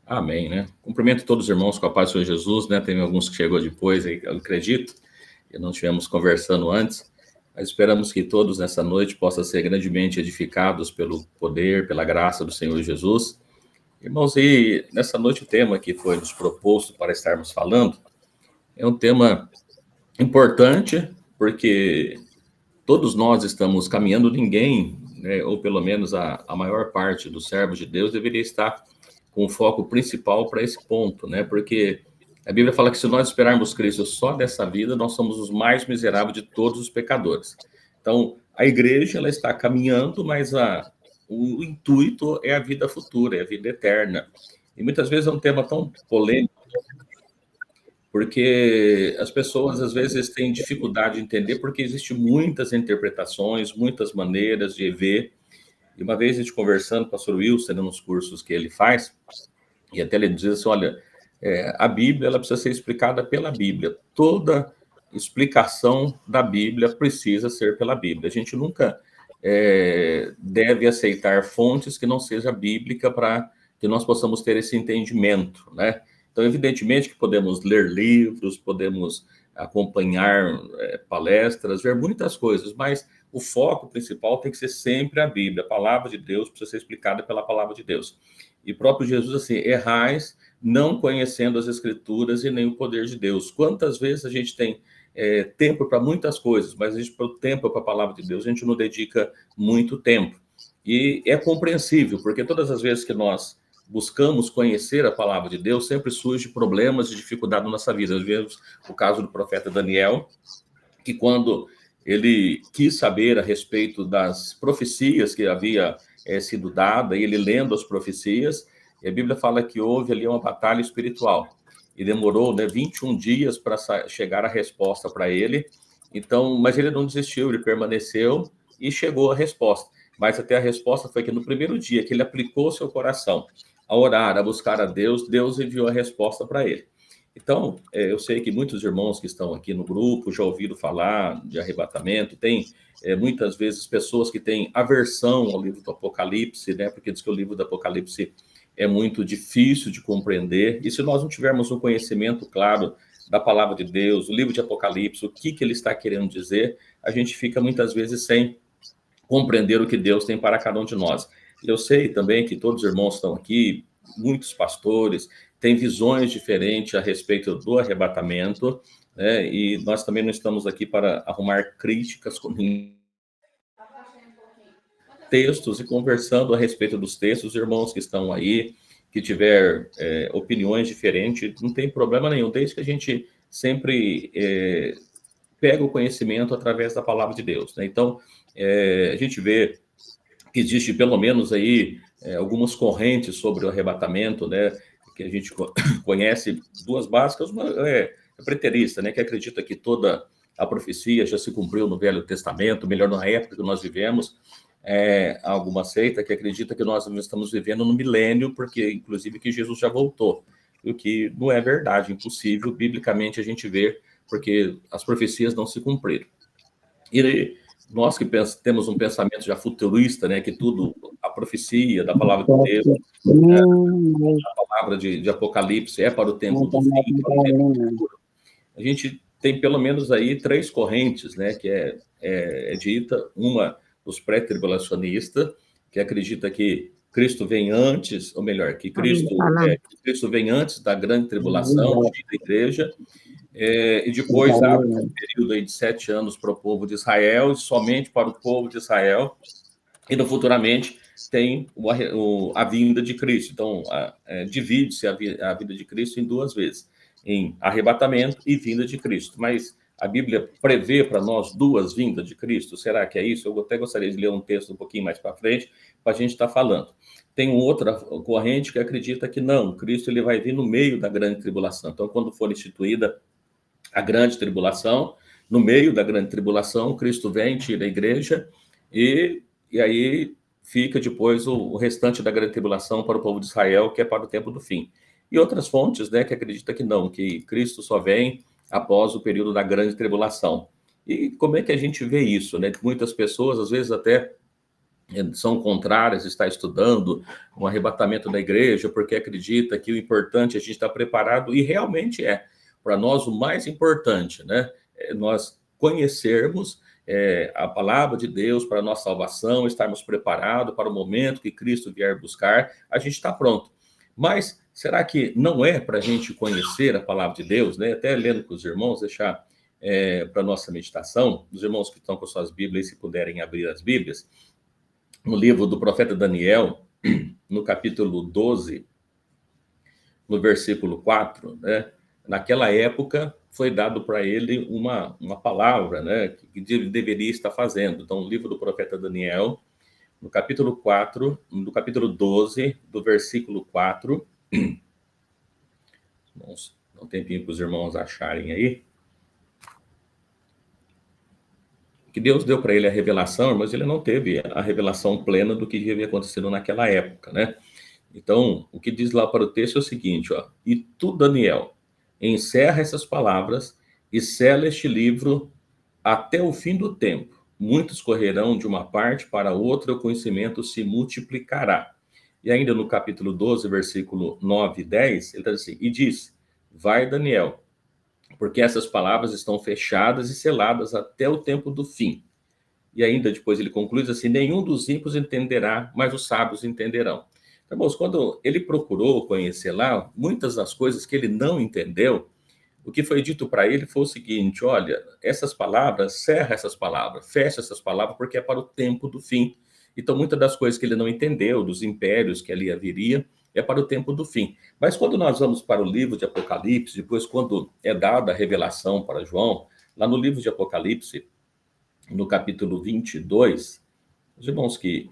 Amém, né? Cumprimento todos os irmãos com a paz do Senhor Jesus, né? Tem alguns que chegou depois, aí, eu acredito, e não estivemos conversando antes, mas esperamos que todos nessa noite possam ser grandemente edificados pelo poder, pela graça do Senhor Jesus. Irmãos, e nessa noite o tema que foi nos proposto para estarmos falando é um tema importante, porque todos nós estamos caminhando, ninguém, né, ou pelo menos a maior parte dos servos de Deus deveria estar com o foco principal para esse ponto, né? Porque a Bíblia fala que se nós esperarmos Cristo só dessa vida, nós somos os mais miseráveis de todos os pecadores. Então, a igreja ela está caminhando, mas o intuito é a vida futura, é a vida eterna. E muitas vezes é um tema tão polêmico, porque as pessoas às vezes têm dificuldade de entender, porque existem muitas interpretações, muitas maneiras de ver. E uma vez a gente conversando com o pastor Wilson, nos cursos que ele faz, e até ele diz assim, olha, a Bíblia ela precisa ser explicada pela Bíblia. Toda explicação da Bíblia precisa ser pela Bíblia. A gente nunca deve aceitar fontes que não seja bíblica para que nós possamos ter esse entendimento, né? Então, evidentemente que podemos ler livros, podemos acompanhar palestras, ver muitas coisas, mas o foco principal tem que ser sempre a Bíblia. A palavra de Deus precisa ser explicada pela palavra de Deus. E próprio Jesus, assim, errais não conhecendo as Escrituras e nem o poder de Deus. Quantas vezes a gente tem tempo para muitas coisas, mas a gente, para o tempo para a palavra de Deus, a gente não dedica muito tempo. E é compreensível, porque todas as vezes que nós buscamos conhecer a palavra de Deus, sempre surge problemas e dificuldade na nossa vida. Nós vemos o caso do profeta Daniel, que quando ele quis saber a respeito das profecias que havia sido dada, e ele lendo as profecias, a Bíblia fala que houve ali uma batalha espiritual, e demorou 21 dias para chegar a resposta para ele. Então, mas ele não desistiu, ele permaneceu e chegou a resposta. Mas até a resposta foi que no primeiro dia que ele aplicou seu coração a orar, a buscar a Deus, Deus enviou a resposta para ele. Então, eu sei que muitos irmãos que estão aqui no grupo já ouviram falar de arrebatamento, tem muitas vezes pessoas que têm aversão ao livro do Apocalipse, né? Porque diz que o livro do Apocalipse é muito difícil de compreender, e se nós não tivermos um conhecimento claro da palavra de Deus, o livro de Apocalipse, o que ele está querendo dizer, a gente fica muitas vezes sem compreender o que Deus tem para cada um de nós. Eu sei também que todos os irmãos estão aqui, muitos pastores, têm visões diferentes a respeito do arrebatamento, né? E nós também não estamos aqui para arrumar críticas com textos e conversando a respeito dos textos, os irmãos que estão aí, que tiver opiniões diferentes, não tem problema nenhum, desde que a gente sempre pega o conhecimento através da palavra de Deus, né? Então, a gente vê que existe pelo menos aí algumas correntes sobre o arrebatamento, né? Que a gente conhece duas básicas, uma é preterista, né? Que acredita que toda a profecia já se cumpriu no Velho Testamento, melhor na época que nós vivemos, alguma seita que acredita que nós estamos vivendo no milênio, porque inclusive que Jesus já voltou, o que não é verdade, impossível, biblicamente a gente vê, porque as profecias não se cumpriram. E nós que temos um pensamento já futurista, né, que tudo, a profecia da palavra de Deus, a palavra de Apocalipse é para o tempo do fim, para o tempo do futuro. A gente tem pelo menos aí três correntes, né, que é dita, uma dos pré-tribulacionistas, que acredita que Cristo vem antes, ou melhor, que Cristo vem antes da grande tribulação, da igreja, e depois há um período aí de 7 anos para o povo de Israel, e somente para o povo de Israel, e futuramente tem a vinda de Cristo. Então, divide-se a vida de Cristo em duas vezes, em arrebatamento e vinda de Cristo. Mas a Bíblia prevê para nós duas vindas de Cristo? Será que é isso? Eu até gostaria de ler um texto um pouquinho mais para frente, para a gente estar falando. Tem outra corrente que acredita que não, Cristo ele vai vir no meio da grande tribulação. Então, quando for instituída a grande tribulação, no meio da grande tribulação, Cristo vem, tira a igreja, e aí fica depois o restante da grande tribulação para o povo de Israel, que é para o tempo do fim. E outras fontes, né, que acreditam que não, que Cristo só vem após o período da grande tribulação. E como é que a gente vê isso, né? Muitas pessoas, às vezes, até são contrárias, está estudando um arrebatamento da igreja, porque acredita que o importante é a gente estar preparado, e realmente é. Para nós, o mais importante, né, é nós conhecermos a palavra de Deus para a nossa salvação, estarmos preparados para o momento que Cristo vier buscar, a gente está pronto. Mas será que não é para a gente conhecer a palavra de Deus, né? Até lendo com os irmãos, deixar para a nossa meditação, os irmãos que estão com suas Bíblias, se puderem abrir as Bíblias, no livro do profeta Daniel, no capítulo 12, no versículo 4, né? Naquela época foi dado para ele uma palavra, né, que ele deveria estar fazendo. Então, o livro do profeta Daniel, no capítulo 4, no capítulo 12, do versículo 4, vamos dar um tempinho para os irmãos acharem aí, que Deus deu para ele a revelação, mas ele não teve a revelação plena do que havia acontecido naquela época, né? Então, o que diz lá para o texto é o seguinte, ó: e tu, Daniel, encerra essas palavras e sela este livro até o fim do tempo. Muitos correrão de uma parte para outra, o conhecimento se multiplicará. E ainda no capítulo 12, versículo 9 e 10, ele está assim, e diz, vai, Daniel, porque essas palavras estão fechadas e seladas até o tempo do fim. E ainda depois ele conclui assim, nenhum dos ímpios entenderá, mas os sábios entenderão. Então, irmãos, quando ele procurou conhecer lá, muitas das coisas que ele não entendeu, o que foi dito para ele foi o seguinte, olha, essas palavras, cerra essas palavras, fecha essas palavras, porque é para o tempo do fim. Então, muitas das coisas que ele não entendeu, dos impérios que ali haveria, é para o tempo do fim. Mas quando nós vamos para o livro de Apocalipse, depois quando é dada a revelação para João, lá no livro de Apocalipse, no capítulo 22, os irmãos que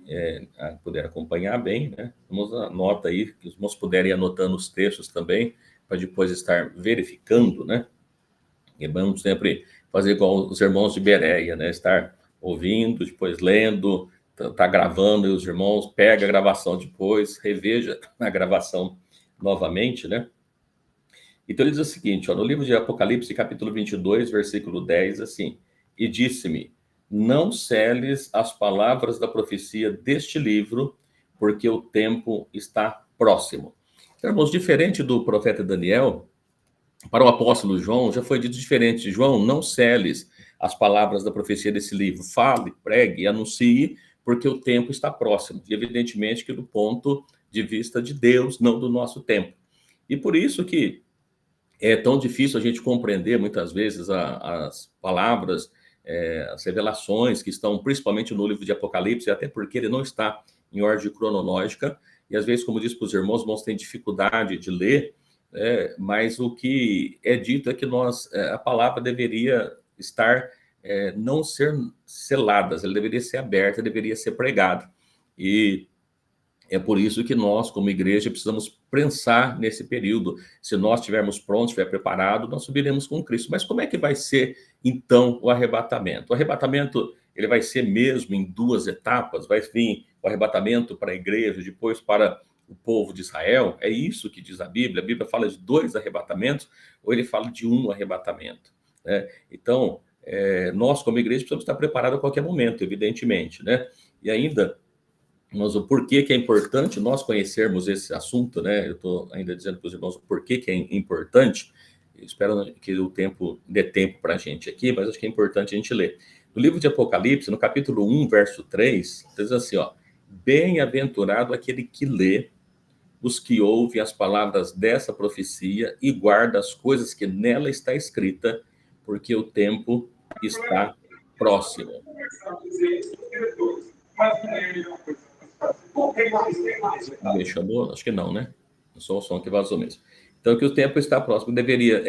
puderem acompanhar bem, né? Vamos anota aí, que os irmãos puderem ir anotando os textos também, para depois estar verificando, né? E vamos sempre fazer igual os irmãos de Bereia, né? Estar ouvindo, depois lendo, tá gravando, e os irmãos pega a gravação depois, reveja a gravação novamente, né? Então ele diz o seguinte, ó, no livro de Apocalipse, capítulo 22, versículo 10, assim, e disse-me, não seles as palavras da profecia deste livro, porque o tempo está próximo. Então, irmãos, diferente do profeta Daniel, para o apóstolo João, já foi dito diferente. João, não seles as palavras da profecia desse livro. Fale, pregue, anuncie, porque o tempo está próximo. E, evidentemente, que do ponto de vista de Deus, não do nosso tempo. E por isso que é tão difícil a gente compreender, muitas vezes, as palavras, as revelações que estão principalmente no livro de Apocalipse, até porque ele não está em ordem cronológica, e às vezes, como diz para os irmãos têm dificuldade de ler, mas o que é dito é que a palavra deveria estar, não ser selada, ela deveria ser aberta, deveria ser pregada. E é por isso que nós, como igreja, precisamos pensar nesse período. Se nós estivermos prontos, estiver preparado, nós subiremos com Cristo. Mas como é que vai ser, então, o arrebatamento? O arrebatamento, ele vai ser mesmo em duas etapas? Vai vir o arrebatamento para a igreja, depois para o povo de Israel? É isso que diz a Bíblia? A Bíblia fala de dois arrebatamentos, ou ele fala de um arrebatamento, né? Então, nós, como igreja, precisamos estar preparados a qualquer momento, evidentemente, né? E ainda... Mas o porquê que é importante nós conhecermos esse assunto, né? Eu estou ainda dizendo para os irmãos o porquê que é importante. Eu espero que o tempo dê tempo para a gente aqui, mas acho que é importante a gente ler. No livro de Apocalipse, no capítulo 1, verso 3, diz assim, ó, bem-aventurado aquele que lê, os que ouvem as palavras dessa profecia e guarda as coisas que nela está escrita, porque o tempo está próximo. Chamou? Acho que não, né? Só o som que vazou mesmo. Então, que o tempo está próximo, deveria...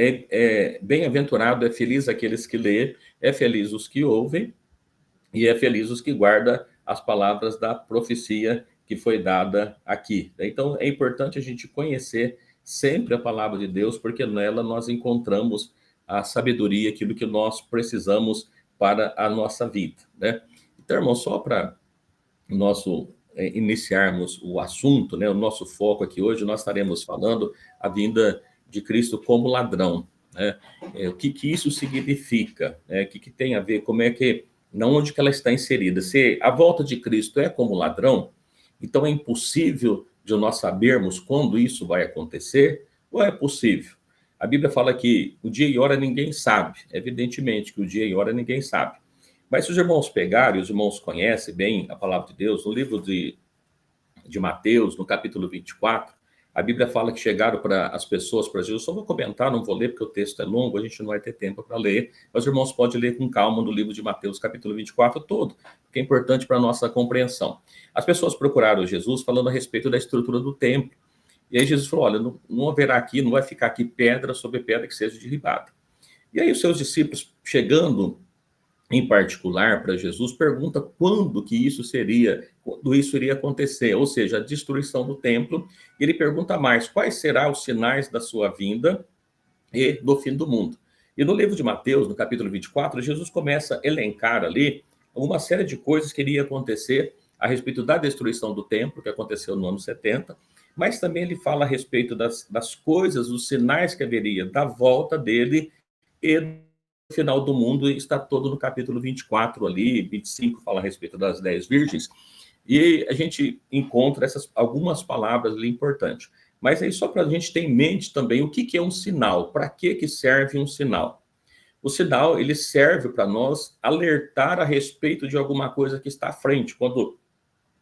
bem-aventurado, é feliz aqueles que lê, é feliz os que ouvem, e é feliz os que guardam as palavras da profecia que foi dada aqui. Então, é importante a gente conhecer sempre a palavra de Deus, porque nela nós encontramos a sabedoria, aquilo que nós precisamos para a nossa vida, né? Então, irmão, só para iniciarmos o assunto, né, o nosso foco aqui hoje, nós estaremos falando a vinda de Cristo como ladrão, né? O que isso significa, né? O que tem a ver, como é que não onde que ela está inserida. Se a volta de Cristo é como ladrão, então é impossível de nós sabermos quando isso vai acontecer, ou é possível? A Bíblia fala que o dia e hora ninguém sabe, evidentemente que o dia e hora ninguém sabe. Mas se os irmãos pegarem, os irmãos conhecem bem a palavra de Deus, no livro de Mateus, no capítulo 24, a Bíblia fala que chegaram para as pessoas, para Jesus, só vou comentar, não vou ler porque o texto é longo, a gente não vai ter tempo para ler, mas os irmãos podem ler com calma no livro de Mateus, capítulo 24 todo, porque é importante para a nossa compreensão. As pessoas procuraram Jesus falando a respeito da estrutura do templo, e aí Jesus falou, olha, não haverá aqui, não vai ficar aqui pedra sobre pedra que seja derribada. E aí os seus discípulos, chegando em particular para Jesus, pergunta quando isso iria acontecer, ou seja, a destruição do templo. E ele pergunta mais, quais serão os sinais da sua vinda e do fim do mundo? E no livro de Mateus, no capítulo 24, Jesus começa a elencar ali uma série de coisas que iria acontecer a respeito da destruição do templo, que aconteceu no ano 70, mas também ele fala a respeito das coisas, dos sinais que haveria da volta dele e final do mundo, está todo no capítulo 24 ali, 25 fala a respeito das 10 virgens, e a gente encontra algumas palavras ali importantes. Mas aí só para a gente ter em mente também o que é um sinal, para que serve um sinal? O sinal, ele serve para nós alertar a respeito de alguma coisa que está à frente. Quando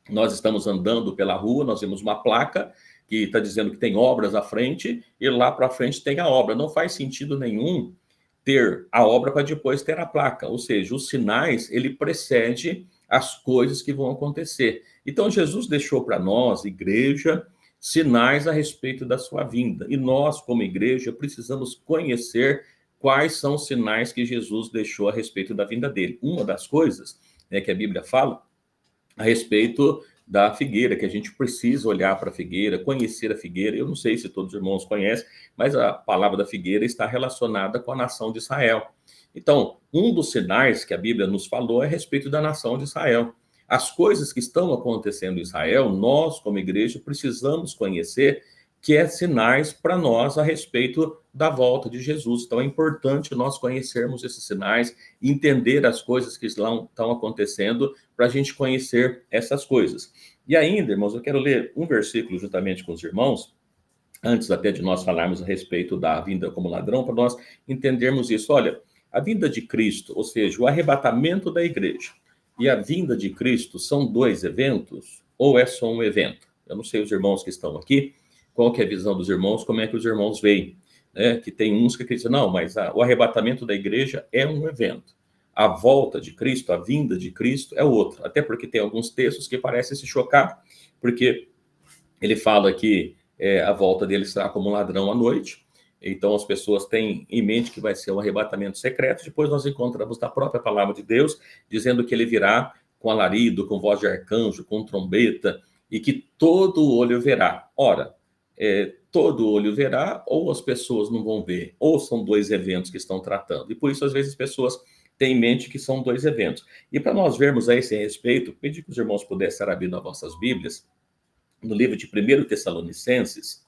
nós estamos andando pela rua, nós vemos uma placa que está dizendo que tem obras à frente, e lá para frente tem a obra. Não faz sentido nenhum ter a obra para depois ter a placa, ou seja, os sinais, ele precede as coisas que vão acontecer. Então, Jesus deixou para nós, igreja, sinais a respeito da sua vinda. E nós, como igreja, precisamos conhecer quais são os sinais que Jesus deixou a respeito da vinda dele. Uma das coisas, né, que a Bíblia fala a respeito da figueira, que a gente precisa olhar para a figueira, conhecer a figueira. Eu não sei se todos os irmãos conhecem, mas a palavra da figueira está relacionada com a nação de Israel. Então, um dos sinais que a Bíblia nos falou é a respeito da nação de Israel. As coisas que estão acontecendo em Israel, nós, como igreja, precisamos conhecer, que é sinais para nós a respeito da volta de Jesus. Então, é importante nós conhecermos esses sinais, entender as coisas que estão acontecendo, para a gente conhecer essas coisas. E ainda, irmãos, eu quero ler um versículo juntamente com os irmãos, antes até de nós falarmos a respeito da vinda como ladrão, para nós entendermos isso. Olha, a vinda de Cristo, ou seja, o arrebatamento da igreja e a vinda de Cristo são dois eventos ou é só um evento? Eu não sei os irmãos que estão aqui, qual que é a visão dos irmãos, como é que os irmãos veem, né? Que tem uns que dizem, não, mas o arrebatamento da igreja é um evento. A volta de Cristo, a vinda de Cristo é outro. Até porque tem alguns textos que parecem se chocar, porque ele fala que a volta dele será como um ladrão à noite. Então as pessoas têm em mente que vai ser um arrebatamento secreto. Depois nós encontramos na própria palavra de Deus, dizendo que ele virá com alarido, com voz de arcanjo, com trombeta, e que todo olho verá. Ora, todo olho verá, ou as pessoas não vão ver, ou são dois eventos que estão tratando. E por isso, às vezes, as pessoas têm em mente que são dois eventos. E para nós vermos a esse respeito, pedi que os irmãos pudessem abrir nas vossas Bíblias, no livro de 1 Tessalonicenses,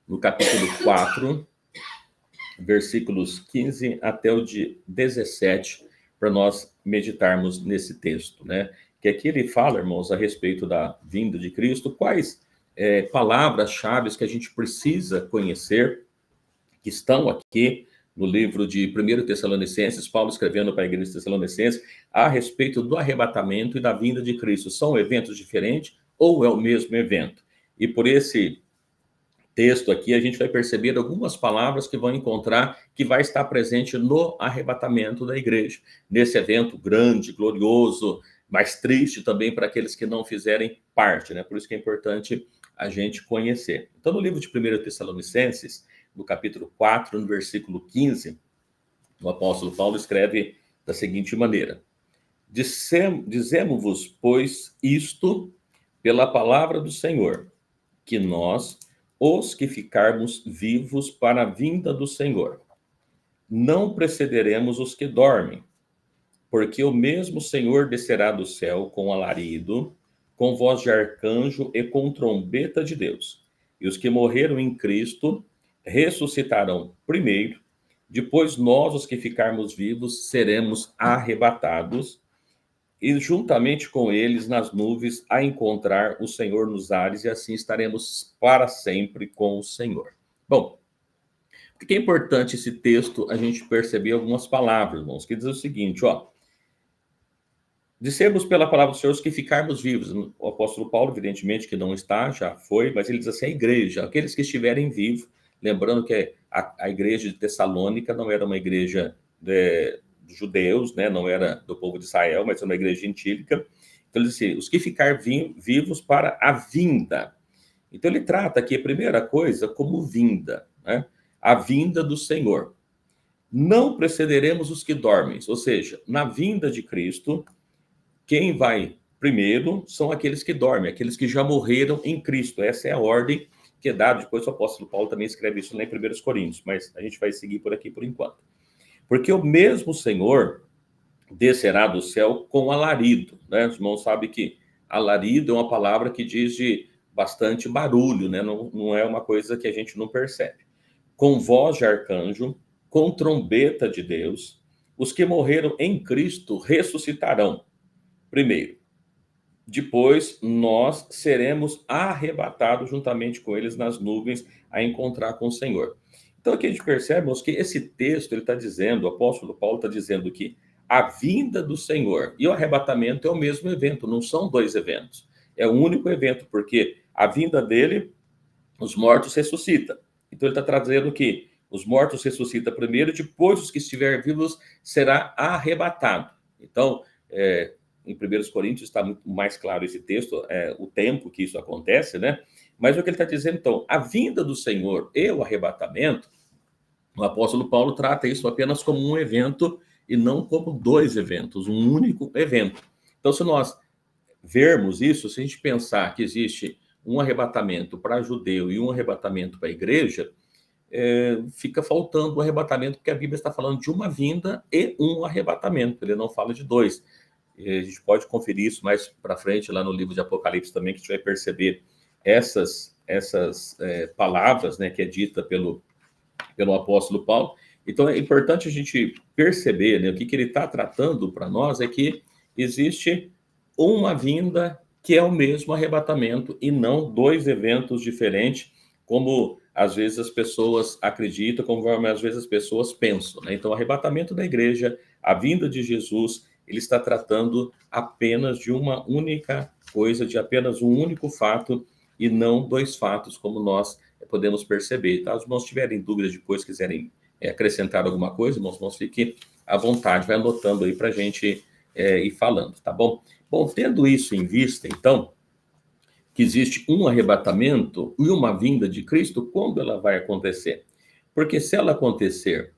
no capítulo 4, versículos 15 até o de 17, para nós meditarmos nesse texto, né? Que aqui ele fala, irmãos, a respeito da vinda de Cristo, quais palavras-chave que a gente precisa conhecer, que estão aqui no livro de 1 Tessalonicenses, Paulo escrevendo para a igreja de Tessalonicenses, a respeito do arrebatamento e da vinda de Cristo. São eventos diferentes ou é o mesmo evento? E por esse texto aqui, a gente vai perceber algumas palavras que vão encontrar, que vai estar presente no arrebatamento da igreja, nesse evento grande, glorioso, mas triste também para aqueles que não fizerem parte, né? Por isso que é importante a gente conhecer. Então, no livro de 1 Tessalonicenses, no capítulo 4, no versículo 15, o apóstolo Paulo escreve da seguinte maneira: Dizemos-vos, pois, isto pela palavra do Senhor, que nós, os que ficarmos vivos para a vinda do Senhor, não precederemos os que dormem, porque o mesmo Senhor descerá do céu com alarido, com voz de arcanjo e com trombeta de Deus. E os que morreram em Cristo ressuscitarão primeiro. Depois nós, os que ficarmos vivos, seremos arrebatados e juntamente com eles nas nuvens a encontrar o Senhor nos ares, e assim estaremos para sempre com o Senhor. Bom, por que é importante esse texto a gente perceber algumas palavras, irmãos, que diz o seguinte, ó: dissemos pela palavra do Senhor os que ficarmos vivos. O apóstolo Paulo, evidentemente, que não está, já foi, mas ele diz assim, a igreja, aqueles que estiverem vivos, lembrando que a igreja de Tessalônica não era uma igreja dos judeus, né? Não era do povo de Israel, mas era uma igreja gentílica. Então ele diz assim, os que ficar vivos para a vinda. Então ele trata aqui a primeira coisa como vinda, né? A vinda do Senhor. Não precederemos os que dormem, ou seja, na vinda de Cristo, quem vai primeiro são aqueles que dormem, aqueles que já morreram em Cristo. Essa é a ordem que é dada. Depois o apóstolo Paulo também escreve isso lá em 1 Coríntios, mas a gente vai seguir por aqui por enquanto. Porque o mesmo Senhor descerá do céu com alarido, né? Os irmãos sabem que alarido é uma palavra que diz de bastante barulho, né? Não é uma coisa que a gente não percebe. Com voz de arcanjo, com trombeta de Deus, os que morreram em Cristo ressuscitarão primeiro. Depois, nós seremos arrebatados juntamente com eles nas nuvens a encontrar com o Senhor. Então, aqui a gente percebe, irmãos, que esse texto, ele está dizendo, o apóstolo Paulo está dizendo que a vinda do Senhor e o arrebatamento é o mesmo evento, não são dois eventos. É um único evento, porque a vinda dele, os mortos ressuscitam. Então, ele está trazendo que os mortos ressuscitam primeiro, depois os que estiverem vivos será arrebatado. Então, em 1 Coríntios está muito mais claro esse texto, o tempo que isso acontece, né? Mas o que ele está dizendo, então, a vinda do Senhor e o arrebatamento, o apóstolo Paulo trata isso apenas como um evento e não como dois eventos, um único evento. Então, se nós vermos isso, se a gente pensar que existe um arrebatamento para judeu e um arrebatamento para a igreja, fica faltando o arrebatamento, porque a Bíblia está falando de uma vinda e um arrebatamento, ele não fala de dois. E a gente pode conferir isso mais para frente, lá no livro de Apocalipse também, que a gente vai perceber essas palavras, né, que é dita pelo apóstolo Paulo. Então é importante a gente perceber, né, o que ele está tratando para nós é que existe uma vinda que é o mesmo arrebatamento e não dois eventos diferentes, como às vezes as pessoas acreditam, como às vezes as pessoas pensam, né? Então, o arrebatamento da igreja, a vinda de Jesus, ele está tratando apenas de uma única coisa, de apenas um único fato e não dois fatos, como nós podemos perceber. Tá? Os irmãos tiverem dúvidas depois, quiserem acrescentar alguma coisa, irmãos, fiquem à vontade, vai anotando aí para a gente ir falando, tá bom? Bom, tendo isso em vista, então, que existe um arrebatamento e uma vinda de Cristo, quando ela vai acontecer? Porque se ela acontecer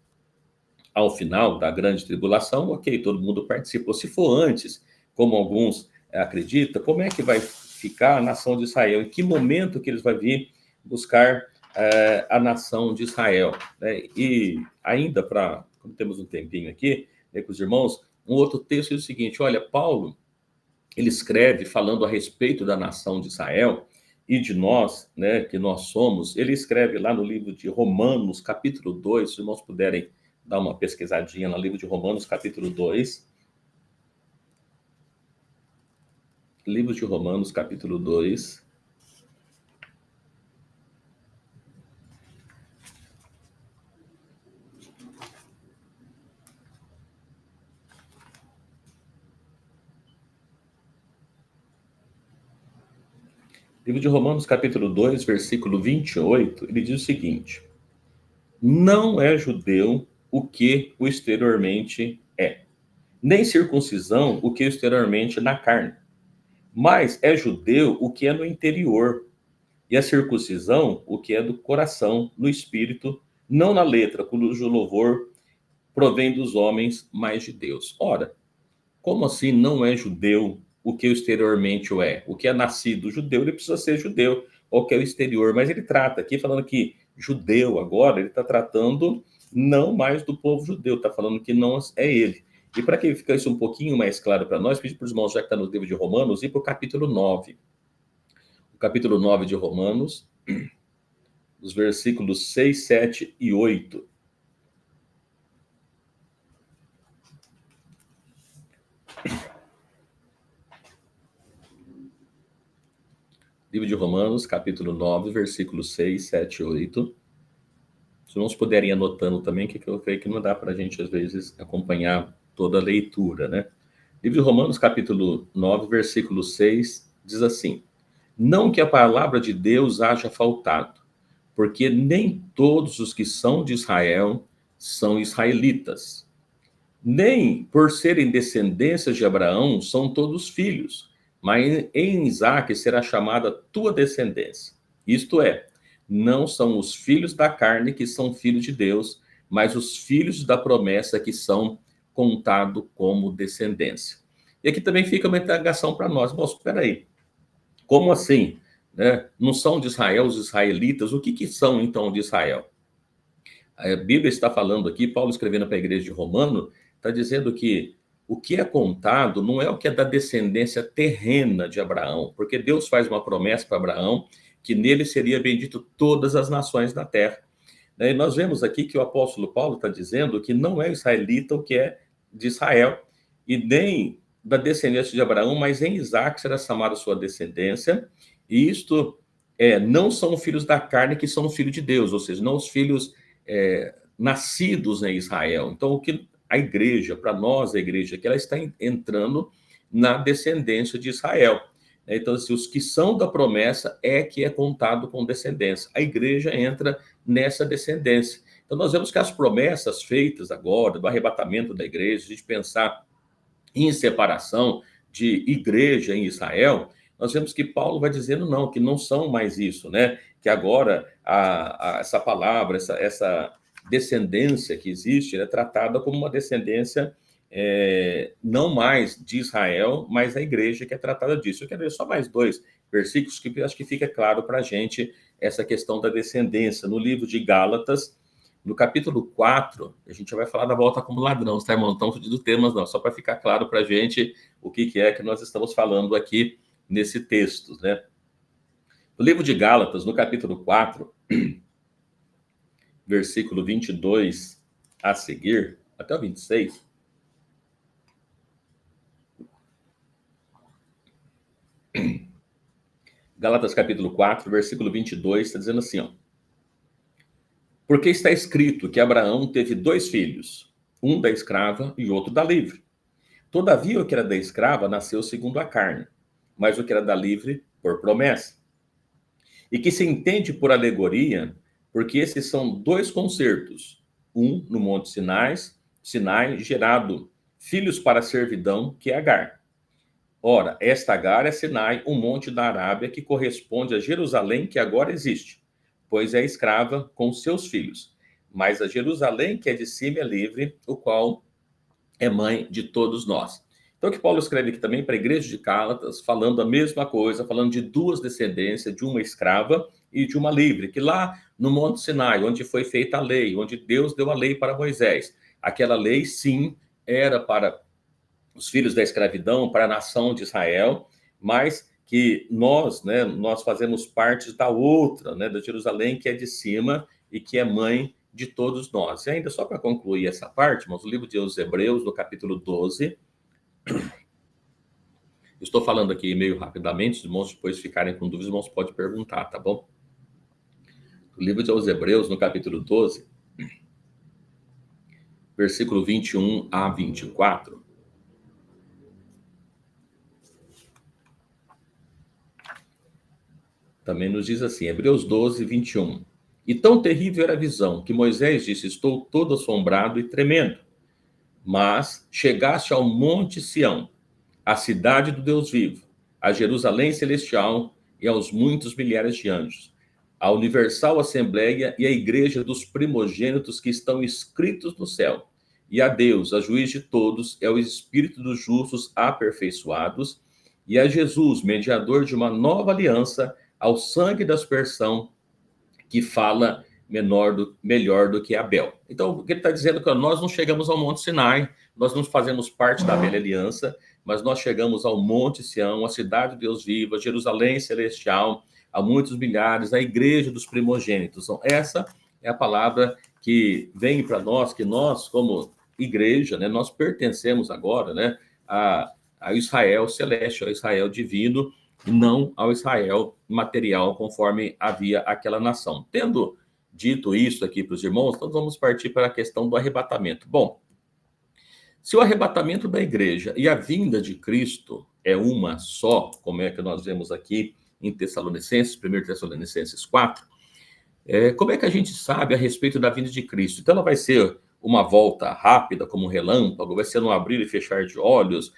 ao final da grande tribulação, ok, todo mundo participou. Se for antes, como alguns acreditam, como é que vai ficar a nação de Israel? Em que momento que eles vão vir buscar a nação de Israel? Né? E ainda para, como temos um tempinho aqui, né, com os irmãos, um outro texto diz o seguinte, olha, Paulo, ele escreve falando a respeito da nação de Israel e de nós, né, que nós somos, ele escreve lá no livro de Romanos, capítulo 2, se os irmãos puderem dar uma pesquisadinha no livro de Romanos, capítulo 2. Livro de Romanos, capítulo 2. Livro de Romanos, capítulo 2, versículo 28, ele diz o seguinte: não é judeu o que o exteriormente é, nem circuncisão o que exteriormente na carne, mas é judeu o que é no interior, e a circuncisão o que é do coração, no espírito, não na letra, cujo louvor provém dos homens, mas de Deus. Ora, como assim não é judeu o que exteriormente o é? O que é nascido judeu, ele precisa ser judeu, ou que é o exterior. Mas ele trata aqui, falando que judeu agora, ele está tratando não mais do povo judeu, está falando que não é ele. E para que fique isso um pouquinho mais claro para nós, pedi para os irmãos, já que está no livro de Romanos, ir para o capítulo 9. O capítulo 9 de Romanos, os versículos 6, 7 e 8. Livro de Romanos, capítulo 9, versículos 6, 7 e 8. Se não puderem ir anotando também, que eu creio que não dá para a gente, às vezes, acompanhar toda a leitura, né? Livro de Romanos, capítulo 9, versículo 6, diz assim: Não que a palavra de Deus haja faltado, porque nem todos os que são de Israel são israelitas. Nem por serem descendências de Abraão são todos filhos, mas em Isaque será chamada tua descendência. Isto é, não são os filhos da carne que são filhos de Deus, mas os filhos da promessa que são contados como descendência. E aqui também fica uma interrogação para nós. Moço, espera aí, como assim? Né? Não são de Israel os israelitas? O que são então de Israel? A Bíblia está falando aqui, Paulo escrevendo para a igreja de Romano, está dizendo que o que é contado não é o que é da descendência terrena de Abraão, porque Deus faz uma promessa para Abraão que nele seria bendito todas as nações da terra. E nós vemos aqui que o apóstolo Paulo está dizendo que não é israelita o que é de Israel, e nem da descendência de Abraão, mas em Isaque será chamada sua descendência, e isto não são filhos da carne que são filhos de Deus, ou seja, não os filhos nascidos em Israel. Então, o que a igreja, para nós, a igreja, que ela está entrando na descendência de Israel. Então, assim, os que são da promessa que é contado com descendência. A igreja entra nessa descendência. Então, nós vemos que as promessas feitas agora, do arrebatamento da igreja, de pensar em separação de igreja em Israel, nós vemos que Paulo vai dizendo não, que não são mais isso, né? Que agora essa palavra, essa descendência que existe é tratada como uma descendência não mais de Israel, mas a igreja que é tratada disso. Eu quero ler só mais 2 versículos que eu acho que fica claro para a gente essa questão da descendência. No livro de Gálatas, no capítulo 4, a gente vai falar da volta como ladrão, tá, irmão? Não estamos pedindo temas, não, só para ficar claro para a gente o que é que nós estamos falando aqui nesse texto, né? No livro de Gálatas, no capítulo 4, versículo 22 a seguir, até o 26, Gálatas capítulo 4, versículo 22, está dizendo assim, ó. Porque está escrito que Abraão teve 2 filhos, um da escrava e outro da livre. Todavia, o que era da escrava nasceu segundo a carne, mas o que era da livre, por promessa. E que se entende por alegoria, porque esses são 2 concertos, um no monte Sinai, gerado filhos para a servidão, que é Agar. Ora, esta Agar é Sinai, um monte da Arábia, que corresponde a Jerusalém, que agora existe, pois é escrava com seus filhos. Mas a Jerusalém, que é de cima, é livre, o qual é mãe de todos nós. Então, o que Paulo escreve aqui também para a igreja de Gálatas, falando a mesma coisa, falando de 2 descendências, de uma escrava e de uma livre, que lá no Monte Sinai, onde foi feita a lei, onde Deus deu a lei para Moisés, aquela lei, sim, era para os filhos da escravidão, para a nação de Israel, mas que nós, né, nós fazemos parte da outra, né, da Jerusalém, que é de cima e que é mãe de todos nós. E ainda só para concluir essa parte, mas o livro de Hebreus, no capítulo 12, estou falando aqui meio rapidamente, os irmãos depois ficarem com dúvidas, os irmãos podem perguntar, tá bom? O livro de Hebreus, no capítulo 12, versículo 21 a 24, também nos diz assim, Hebreus 12, 21. E tão terrível era a visão, que Moisés disse, estou todo assombrado e tremendo. Mas chegaste ao monte Sião, a cidade do Deus vivo, a Jerusalém celestial e aos muitos milhares de anjos, a universal assembleia e a igreja dos primogênitos que estão escritos no céu, e a Deus, a juiz de todos, é o espírito dos justos aperfeiçoados, e a Jesus, mediador de uma nova aliança, ao sangue da aspersão, que fala melhor do que Abel. Então, o que ele está dizendo é que nós não chegamos ao Monte Sinai, nós não fazemos parte da velha aliança, mas nós chegamos ao Monte Sião, a cidade de Deus viva, Jerusalém celestial, a muitos milhares, a igreja dos primogênitos. Então, essa é a palavra que vem para nós, que nós, como igreja, né, nós pertencemos agora, né, ao Israel celeste, ao Israel divino, e não ao Israel material, conforme havia aquela nação. Tendo dito isso aqui para os irmãos, nós vamos partir para a questão do arrebatamento. Bom, se o arrebatamento da igreja e a vinda de Cristo é uma só, como é que nós vemos aqui em Tessalonicenses, 1 Tessalonicenses 4, como é que a gente sabe a respeito da vinda de Cristo? Então, ela vai ser uma volta rápida, como um relâmpago, vai ser no abrir e fechar de olhos,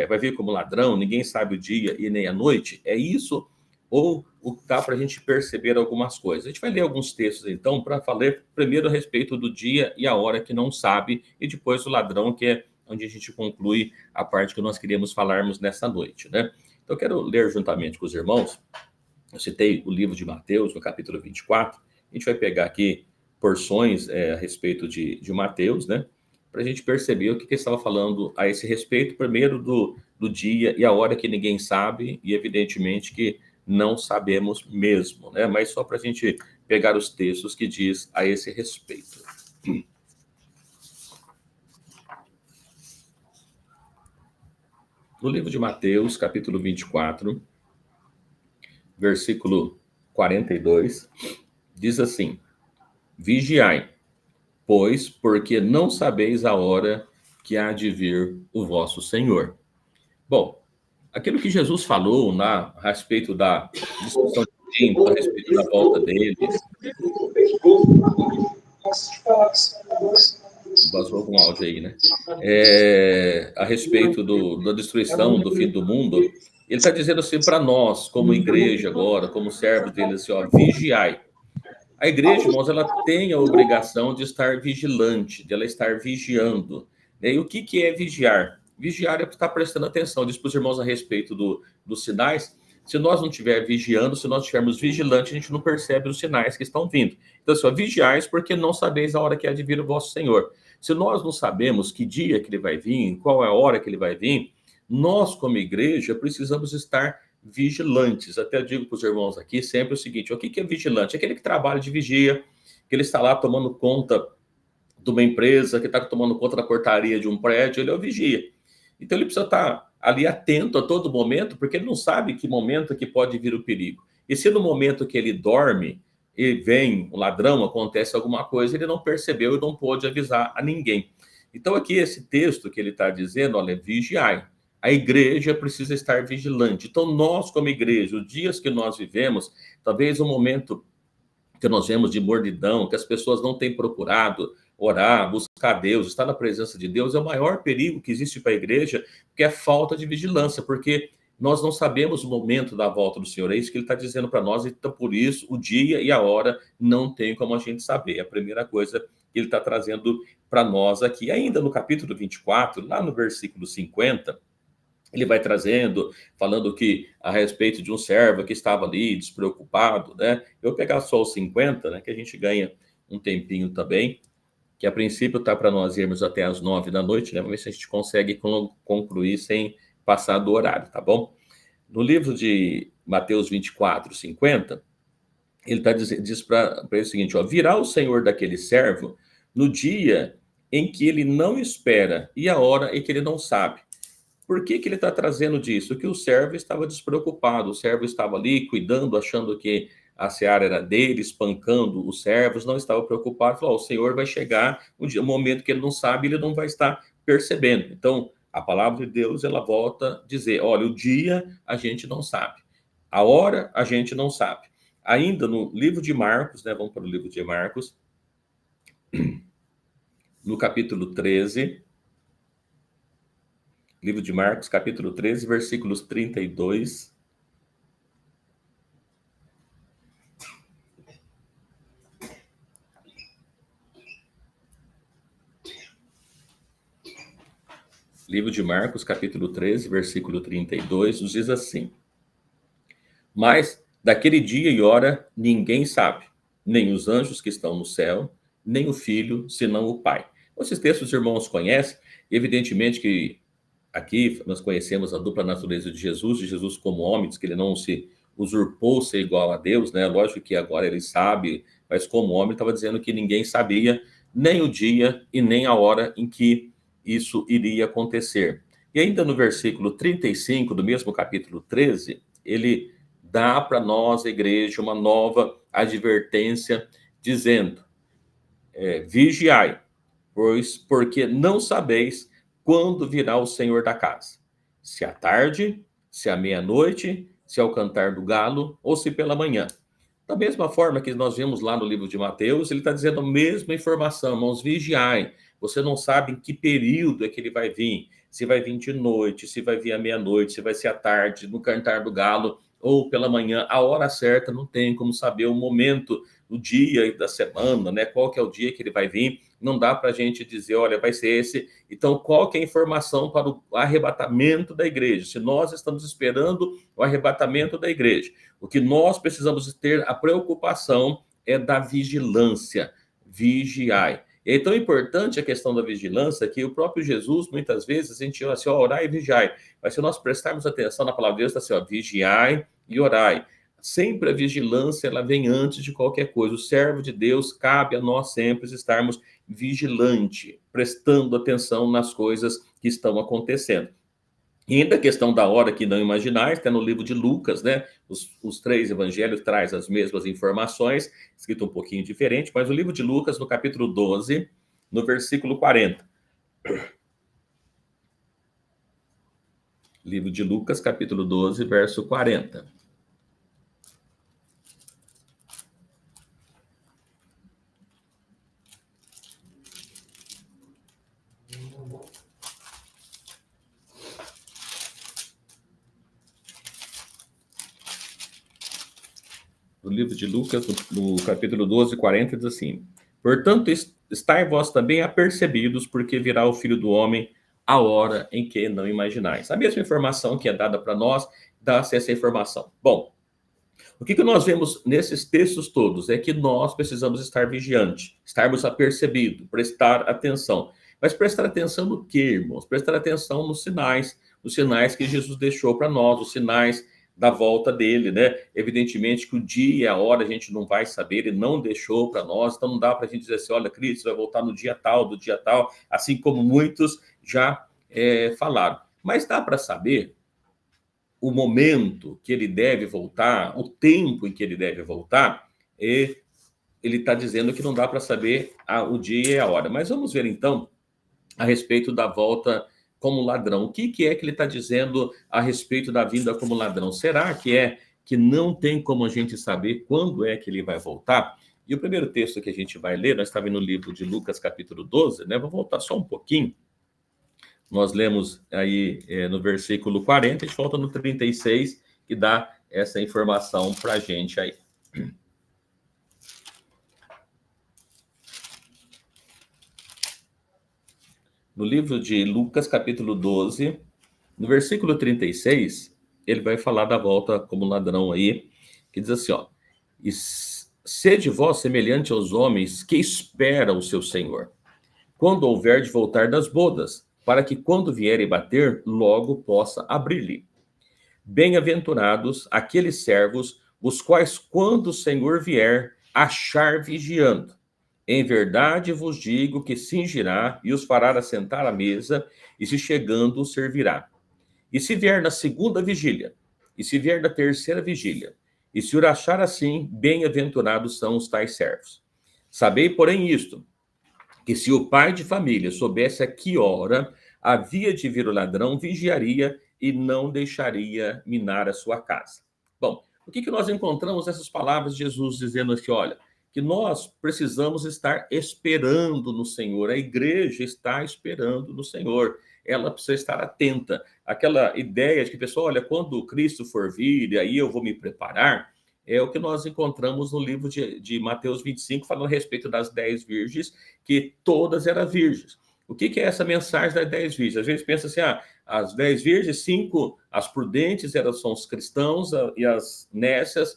vai vir como ladrão, ninguém sabe o dia e nem a noite? É isso? Ou dá para a gente perceber algumas coisas? A gente vai ler alguns textos, então, para falar primeiro a respeito do dia e a hora que não sabe, e depois o ladrão, que é onde a gente conclui a parte que nós queríamos falarmos nessa noite, né? Então, eu quero ler juntamente com os irmãos. Eu citei o livro de Mateus, no capítulo 24. A gente vai pegar aqui porções a respeito de Mateus, né? Para a gente perceber o que ele estava falando a esse respeito, primeiro do dia e a hora que ninguém sabe, e evidentemente que não sabemos mesmo, né? Mas só para a gente pegar os textos que diz a esse respeito. No livro de Mateus, capítulo 24, versículo 42, diz assim: Vigiai, pois, porque não sabeis a hora que há de vir o vosso Senhor. Bom, aquilo que Jesus falou a respeito da discussão de tempo, a respeito da volta dele, vazou algum áudio aí, né? A respeito da destruição, do fim do mundo, ele está dizendo assim para nós, como igreja agora, como servos dele, assim, ó, vigiai. A igreja, irmãos, ela tem a obrigação de estar vigilante, de ela estar vigiando. E o que é vigiar? Vigiar é estar prestando atenção. Diz para os irmãos a respeito dos sinais. Se nós não estivermos vigiando, se nós estivermos vigilantes, a gente não percebe os sinais que estão vindo. Então, assim, vigiais porque não sabeis a hora que há de vir o vosso Senhor. Se nós não sabemos que dia que ele vai vir, qual é a hora que ele vai vir, nós, como igreja, precisamos estar vigilantes. Até digo para os irmãos aqui sempre o seguinte: o que é vigilante? É aquele que trabalha de vigia, que ele está lá tomando conta de uma empresa, que está tomando conta da portaria de um prédio, ele é o vigia. Então ele precisa estar ali atento a todo momento, porque ele não sabe que momento que pode vir o perigo. E se no momento que ele dorme, e vem um ladrão, acontece alguma coisa, ele não percebeu e não pôde avisar a ninguém. Então aqui esse texto que ele está dizendo, olha, vigiai. A igreja precisa estar vigilante. Então nós como igreja, os dias que nós vivemos, talvez o momento que nós vemos de mordidão, que as pessoas não têm procurado orar, buscar Deus, estar na presença de Deus, é o maior perigo que existe para a igreja, que é a falta de vigilância, porque nós não sabemos o momento da volta do Senhor. É isso que ele está dizendo para nós, então por isso o dia e a hora não tem como a gente saber. É a primeira coisa que ele está trazendo para nós aqui. Ainda no capítulo 24, lá no versículo 50, ele vai trazendo, falando que a respeito de um servo que estava ali despreocupado, né? Eu vou pegar só os 50, né? Que a gente ganha um tempinho também, que a princípio está para nós irmos até as 9 da noite, né? Vamos ver se a gente consegue concluir sem passar do horário, tá bom? No livro de Mateus 24, 50, ele diz para ele o seguinte: ó, virá o Senhor daquele servo no dia em que ele não espera e a hora em que ele não sabe. Por que ele está trazendo disso? Que o servo estava despreocupado, o servo estava ali cuidando, achando que a seara era dele, espancando os servos, não estava preocupado, falou: o Senhor vai chegar um momento que ele não sabe, ele não vai estar percebendo. Então, a palavra de Deus, ela volta a dizer: olha, o dia a gente não sabe, a hora a gente não sabe. Ainda no livro de Marcos, né, vamos para o livro de Marcos, no capítulo 13, livro de Marcos, capítulo 13, versículos 32. Livro de Marcos, capítulo 13, versículo 32, nos diz assim: mas daquele dia e hora ninguém sabe, nem os anjos que estão no céu, nem o Filho, senão o Pai. Esses textos os irmãos conhecem, evidentemente que aqui nós conhecemos a dupla natureza de Jesus como homem, diz que ele não se usurpou ser igual a Deus, né? Lógico que agora ele sabe, mas como homem estava dizendo que ninguém sabia nem o dia e nem a hora em que isso iria acontecer. E ainda no versículo 35 do mesmo capítulo 13, ele dá para nós, a igreja, uma nova advertência, dizendo, vigiai, porque não sabeis quando virá o Senhor da casa. Se à tarde, se à meia-noite, se ao cantar do galo, ou se pela manhã. Da mesma forma que nós vemos lá no livro de Mateus, ele está dizendo a mesma informação, irmãos, vigiai. Você não sabe em que período é que ele vai vir. Se vai vir de noite, se vai vir à meia-noite, se vai ser à tarde, no cantar do galo, ou pela manhã. A hora certa não tem como saber o momento, o dia da semana, né? Qual que é o dia que ele vai vir. Não dá para a gente dizer, olha, vai ser esse. Então, qual que é a informação para o arrebatamento da igreja? Se nós estamos esperando o arrebatamento da igreja, o que nós precisamos ter, a preocupação é da vigilância, vigiai. E é tão importante a questão da vigilância que o próprio Jesus, muitas vezes, a gente fala assim, orai e vigiai. Mas se nós prestarmos atenção na palavra de Deus, está assim, vigiai e orai. Sempre a vigilância, ela vem antes de qualquer coisa. O servo de Deus, cabe a nós sempre estarmos vigilante, prestando atenção nas coisas que estão acontecendo. E ainda a questão da hora que não imaginais, está no livro de Lucas, né? Os três evangelhos trazem as mesmas informações, escrito um pouquinho diferente, mas o livro de Lucas, no capítulo 12, no versículo 40. Livro de Lucas, capítulo 12, verso 40. No livro de Lucas, no capítulo 12, 40, diz assim, portanto, estai vós também apercebidos, porque virá o Filho do Homem a hora em que não imaginais. A mesma informação que é dada para nós, dá-se essa informação. Bom, o que nós vemos nesses textos todos é que nós precisamos estar vigiantes, estarmos apercebidos, prestar atenção. Mas prestar atenção no quê, irmãos? Prestar atenção nos sinais que Jesus deixou para nós, os sinais da volta dele, né? Evidentemente que o dia e a hora a gente não vai saber, ele não deixou para nós, então não dá para a gente dizer assim, olha, Cristo vai voltar no dia tal, do dia tal, assim como muitos já falaram. Mas dá para saber o momento que ele deve voltar, o tempo em que ele deve voltar, e ele está dizendo que não dá para saber o dia e a hora. Mas vamos ver então a respeito da volta como ladrão. O que é que ele está dizendo a respeito da vinda como ladrão? Será que não tem como a gente saber quando é que ele vai voltar? E o primeiro texto que a gente vai ler, nós estamos no livro de Lucas, capítulo 12, né? Vou voltar só um pouquinho. Nós lemos aí no versículo 40, a gente volta no 36, que dá essa informação para a gente aí. No livro de Lucas, capítulo 12, no versículo 36, ele vai falar da volta como ladrão aí, que diz assim, ó, e sede vós semelhante aos homens que esperam o seu Senhor, quando houver de voltar das bodas, para que quando vier e bater, logo possa abrir-lhe. Bem-aventurados aqueles servos, os quais, quando o Senhor vier, achar vigiando. Em verdade vos digo que cingirá e os fará assentar à mesa, e se chegando, os servirá. E se vier na segunda vigília, e se vier na terceira vigília, e se o achar assim, bem-aventurados são os tais servos. Sabei, porém, isto, que se o pai de família soubesse a que hora havia de vir o ladrão, vigiaria e não deixaria minar a sua casa. Bom, o que nós encontramos nessas palavras de Jesus dizendo aqui, olha, que nós precisamos estar esperando no Senhor, a igreja está esperando no Senhor, ela precisa estar atenta. Aquela ideia de que, pessoal, olha, quando Cristo for vir, aí eu vou me preparar, é o que nós encontramos no livro de Mateus 25, falando a respeito das 10 virgens, que todas eram virgens. O que é essa mensagem das 10 virgens? Às vezes pensa assim, as 10 virgens, 5, as prudentes são os cristãos, e as nécias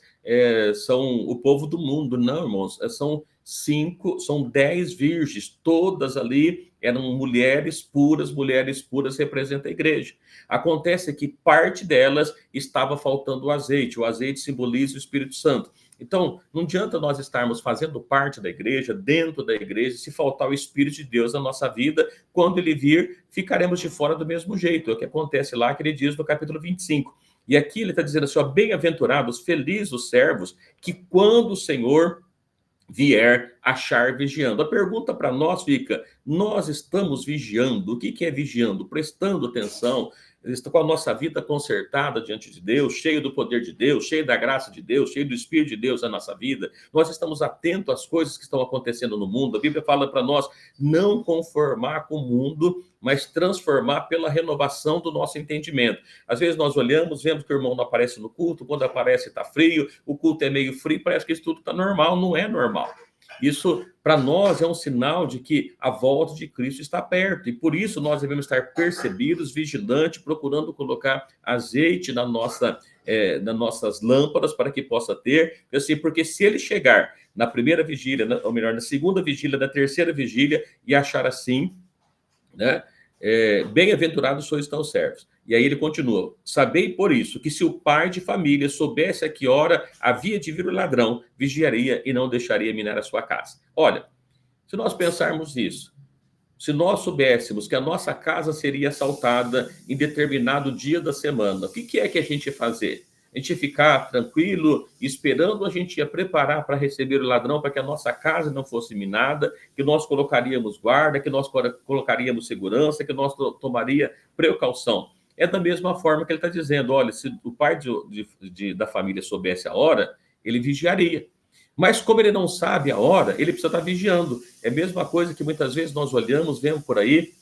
são o povo do mundo. Não, irmãos, são 10 virgens, todas ali eram mulheres puras representa a igreja. Acontece que parte delas estava faltando o azeite simboliza o Espírito Santo. Então, não adianta nós estarmos fazendo parte da igreja, dentro da igreja, se faltar o Espírito de Deus na nossa vida, quando ele vir, ficaremos de fora do mesmo jeito. É o que acontece lá, que ele diz no capítulo 25. E aqui ele está dizendo assim, ó, bem-aventurados, felizes os servos, que quando o Senhor vier achar vigiando. A pergunta para nós fica, nós estamos vigiando? O que é vigiando? Prestando atenção, com a nossa vida consertada diante de Deus, cheio do poder de Deus, cheio da graça de Deus, cheio do Espírito de Deus na nossa vida. Nós estamos atentos às coisas que estão acontecendo no mundo. A Bíblia fala para nós não conformar com o mundo, mas transformar pela renovação do nosso entendimento. Às vezes nós olhamos, vemos que o irmão não aparece no culto, quando aparece está frio, o culto é meio frio, parece que isso tudo está normal, não é normal. Isso, para nós, é um sinal de que a volta de Cristo está perto. E por isso nós devemos estar percebidos, vigilantes, procurando colocar azeite nas nossas lâmpadas para que possa ter. Assim, porque se ele chegar na primeira vigília, ou melhor, na segunda vigília, na terceira vigília, e achar assim, né? Bem-aventurados sois tão servos. E aí ele continua, sabei por isso, que se o pai de família soubesse a que hora havia de vir o ladrão, vigiaria e não deixaria minar a sua casa. Olha, se nós pensarmos nisso, se nós soubéssemos que a nossa casa seria assaltada em determinado dia da semana, o que é que a gente ia fazer? A gente ia ficar tranquilo, esperando, a gente ia preparar para receber o ladrão, para que a nossa casa não fosse minada, que nós colocaríamos guarda, que nós colocaríamos segurança, que nós tomaria precaução. É da mesma forma que ele está dizendo, olha, se o pai da família soubesse a hora, ele vigiaria. Mas como ele não sabe a hora, ele precisa estar vigiando. É a mesma coisa que muitas vezes nós olhamos, vemos por aí,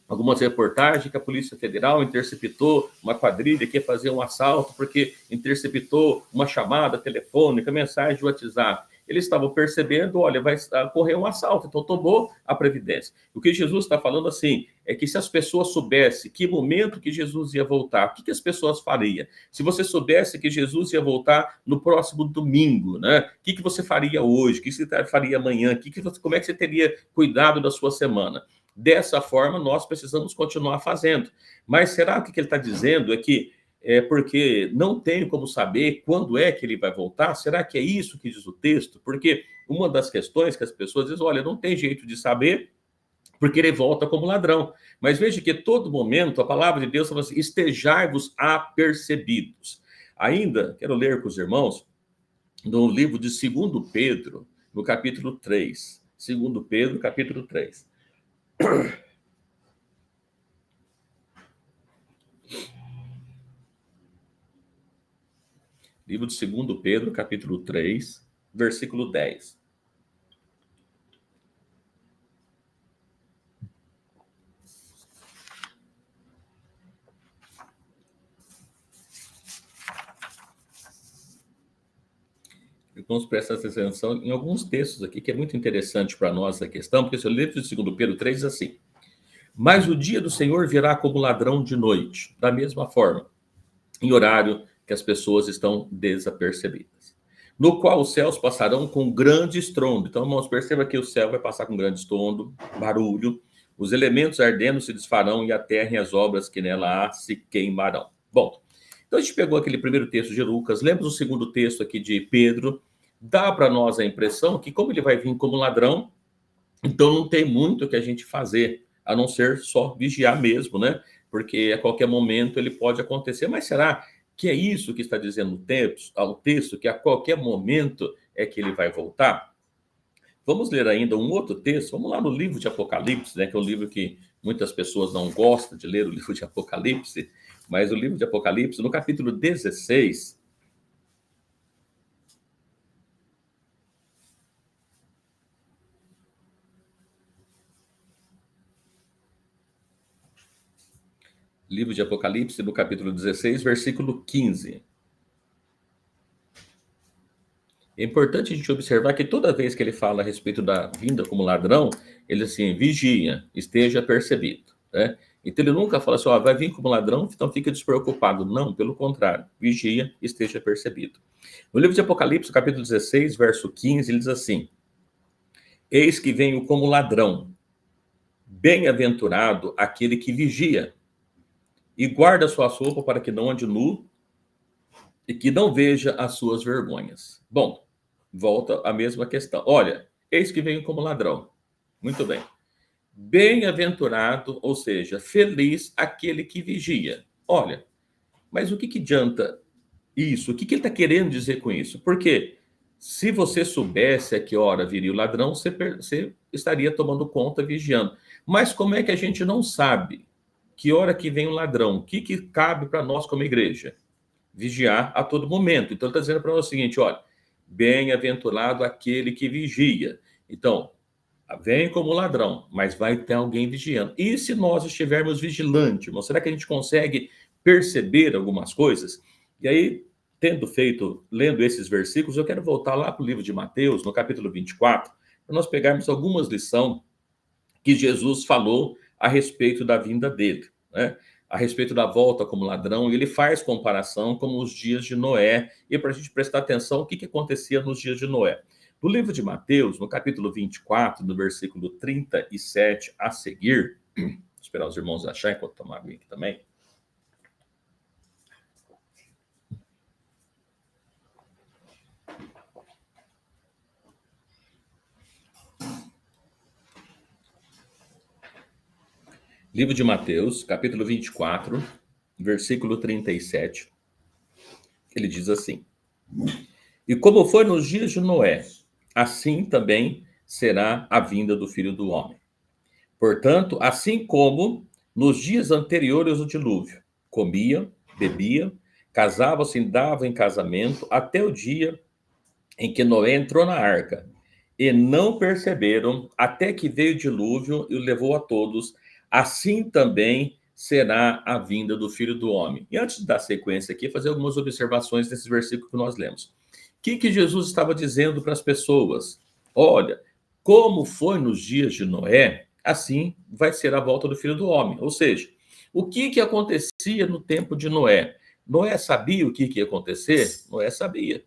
algumas reportagens que a Polícia Federal interceptou uma quadrilha que ia fazer um assalto porque interceptou uma chamada telefônica, mensagem de WhatsApp. Eles estavam percebendo, olha, vai ocorrer um assalto, então tomou a previdência. O que Jesus está falando assim, é que se as pessoas soubessem que momento que Jesus ia voltar, o que as pessoas fariam? Se você soubesse que Jesus ia voltar no próximo domingo, né? O que você faria hoje? O que você faria amanhã? Como é que você teria cuidado da sua semana? Dessa forma, nós precisamos continuar fazendo. Mas será que o que ele está dizendo é que é porque não tem como saber quando é que ele vai voltar? Será que é isso que diz o texto? Porque uma das questões que as pessoas dizem, olha, não tem jeito de saber, porque ele volta como ladrão. Mas veja que todo momento a palavra de Deus fala assim, estejai-vos apercebidos. Ainda, quero ler com os irmãos, no livro de 2 Pedro, no capítulo 3. 2 Pedro, capítulo 3. Livro de 2 Pedro, capítulo 3, versículo 10. Vamos prestar atenção em alguns textos aqui, que é muito interessante para nós a questão, porque o livro de 2 Pedro 3 diz assim, mas o dia do Senhor virá como ladrão de noite, da mesma forma, em horário que as pessoas estão desapercebidas, no qual os céus passarão com grande estrondo. Então, irmãos, perceba que o céu vai passar com grande estrondo, barulho, os elementos ardendo se desfarão e a terra e as obras que nela há se queimarão. Bom, então a gente pegou aquele primeiro texto de Lucas, lembra o segundo texto aqui de Pedro, dá para nós a impressão que como ele vai vir como ladrão, então não tem muito que a gente fazer, a não ser só vigiar mesmo, né? Porque a qualquer momento ele pode acontecer. Mas será que é isso que está dizendo o texto, que a qualquer momento é que ele vai voltar? Vamos ler ainda um outro texto, vamos lá no livro de Apocalipse, né? Que é um livro que muitas pessoas não gostam de ler, o livro de Apocalipse, mas o livro de Apocalipse, no capítulo 16, livro de Apocalipse, no capítulo 16, versículo 15. É importante a gente observar que toda vez que ele fala a respeito da vinda como ladrão, ele assim, vigia, esteja percebido, né? Então ele nunca fala assim, ó, vai vir como ladrão, então fica despreocupado. Não, pelo contrário, vigia, esteja percebido. No livro de Apocalipse, capítulo 16, verso 15, ele diz assim, eis que venho como ladrão, bem-aventurado aquele que vigia, e guarda sua roupa para que não ande nu, e que não veja as suas vergonhas. Bom, volta a mesma questão. Olha, eis que venho como ladrão. Muito bem. Bem-aventurado, ou seja, feliz aquele que vigia. Olha, mas o que adianta isso? O que ele está querendo dizer com isso? Porque se você soubesse a que hora viria o ladrão, você estaria tomando conta, vigiando. Mas como é que a gente não sabe que hora que vem o ladrão? O que cabe para nós como igreja? Vigiar a todo momento. Então, ele está dizendo para nós o seguinte, olha, bem-aventurado aquele que vigia. Então, vem como ladrão, mas vai ter alguém vigiando. E se nós estivermos vigilantes, irmão, será que a gente consegue perceber algumas coisas? E aí, lendo esses versículos, eu quero voltar lá para o livro de Mateus, no capítulo 24, para nós pegarmos algumas lições que Jesus falou a respeito da vinda dele, né? A respeito da volta como ladrão, e ele faz comparação com os dias de Noé, e para a gente prestar atenção o que acontecia nos dias de Noé. No livro de Mateus, no capítulo 24, no versículo 37 a seguir, vou esperar os irmãos achar enquanto tomar água aqui também. Livro de Mateus, capítulo 24, versículo 37. Ele diz assim: E como foi nos dias de Noé, assim também será a vinda do Filho do Homem. Portanto, assim como nos dias anteriores ao dilúvio, comiam, bebiam, casavam-se e davam em casamento até o dia em que Noé entrou na arca, e não perceberam até que veio o dilúvio e o levou a todos, assim também será a vinda do Filho do Homem. E antes de dar sequência aqui, fazer algumas observações nesse versículo que nós lemos. O que Jesus estava dizendo para as pessoas? Olha, como foi nos dias de Noé, assim vai ser a volta do Filho do Homem. Ou seja, o que acontecia no tempo de Noé? Noé sabia o que ia acontecer? Noé sabia.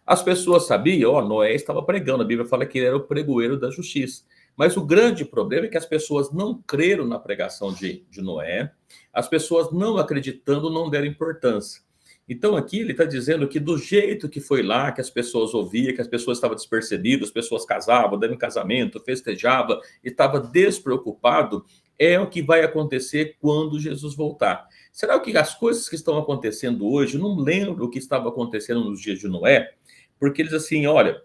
As pessoas sabiam, Noé estava pregando, a Bíblia fala que ele era o pregoeiro da justiça. Mas o grande problema é que as pessoas não creram na pregação de Noé, as pessoas não acreditando não deram importância. Então aqui ele está dizendo que do jeito que foi lá, que as pessoas ouviam, que as pessoas estavam despercebidas, as pessoas casavam, davam casamento, festejavam, e estava despreocupado, é o que vai acontecer quando Jesus voltar. Será que as coisas que estão acontecendo hoje, não lembro o que estava acontecendo nos dias de Noé? Porque eles assim, olha,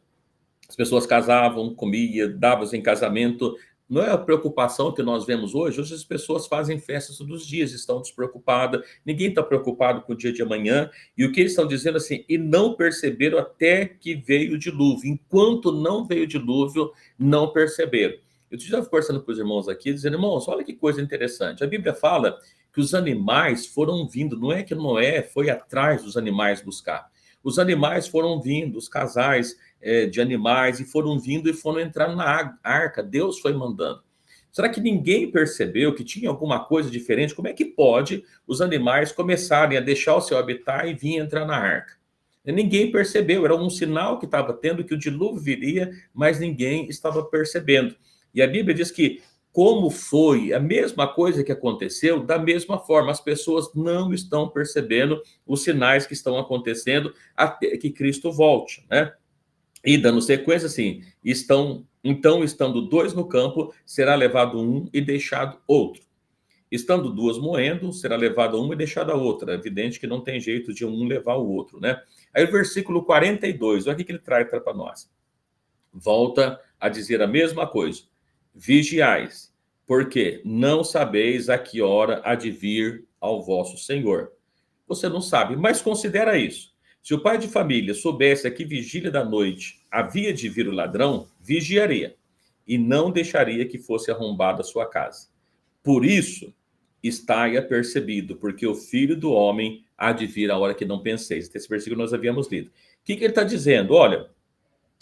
as pessoas casavam, comiam, davam em casamento. Não é a preocupação que nós vemos hoje. Hoje as pessoas fazem festas todos os dias, estão despreocupadas, ninguém está preocupado com o dia de amanhã. E o que eles estão dizendo assim, e não perceberam até que veio o dilúvio. Enquanto não veio o dilúvio, não perceberam. Eu estava conversando com os irmãos aqui, dizendo, irmãos, olha que coisa interessante. A Bíblia fala que os animais foram vindo, não é que Noé foi atrás dos animais buscar. Os animais foram vindo, os casais de animais, e foram vindo e foram entrar na arca. Deus foi mandando. Será que ninguém percebeu que tinha alguma coisa diferente? Como é que pode os animais começarem a deixar o seu habitat e vir entrar na arca? Ninguém percebeu, era um sinal que estava tendo que o dilúvio viria, mas ninguém estava percebendo. E a Bíblia diz que como foi a mesma coisa que aconteceu, da mesma forma, as pessoas não estão percebendo os sinais que estão acontecendo até que Cristo volte, né? E dando sequência, assim, estando dois no campo, será levado um e deixado outro. Estando duas moendo, será levada uma e deixada a outra. É evidente que não tem jeito de um levar o outro, né? Aí o versículo 42, olha o que ele traz para nós. Volta a dizer a mesma coisa. Vigiais, porque não sabeis a que hora há de vir ao vosso Senhor. Você não sabe, mas considera isso. Se o pai de família soubesse a que vigília da noite havia de vir o ladrão, vigiaria e não deixaria que fosse arrombada a sua casa. Por isso, estai apercebido, porque o Filho do Homem há de vir a hora que não penseis. Esse versículo nós havíamos lido. O que ele está dizendo? Olha,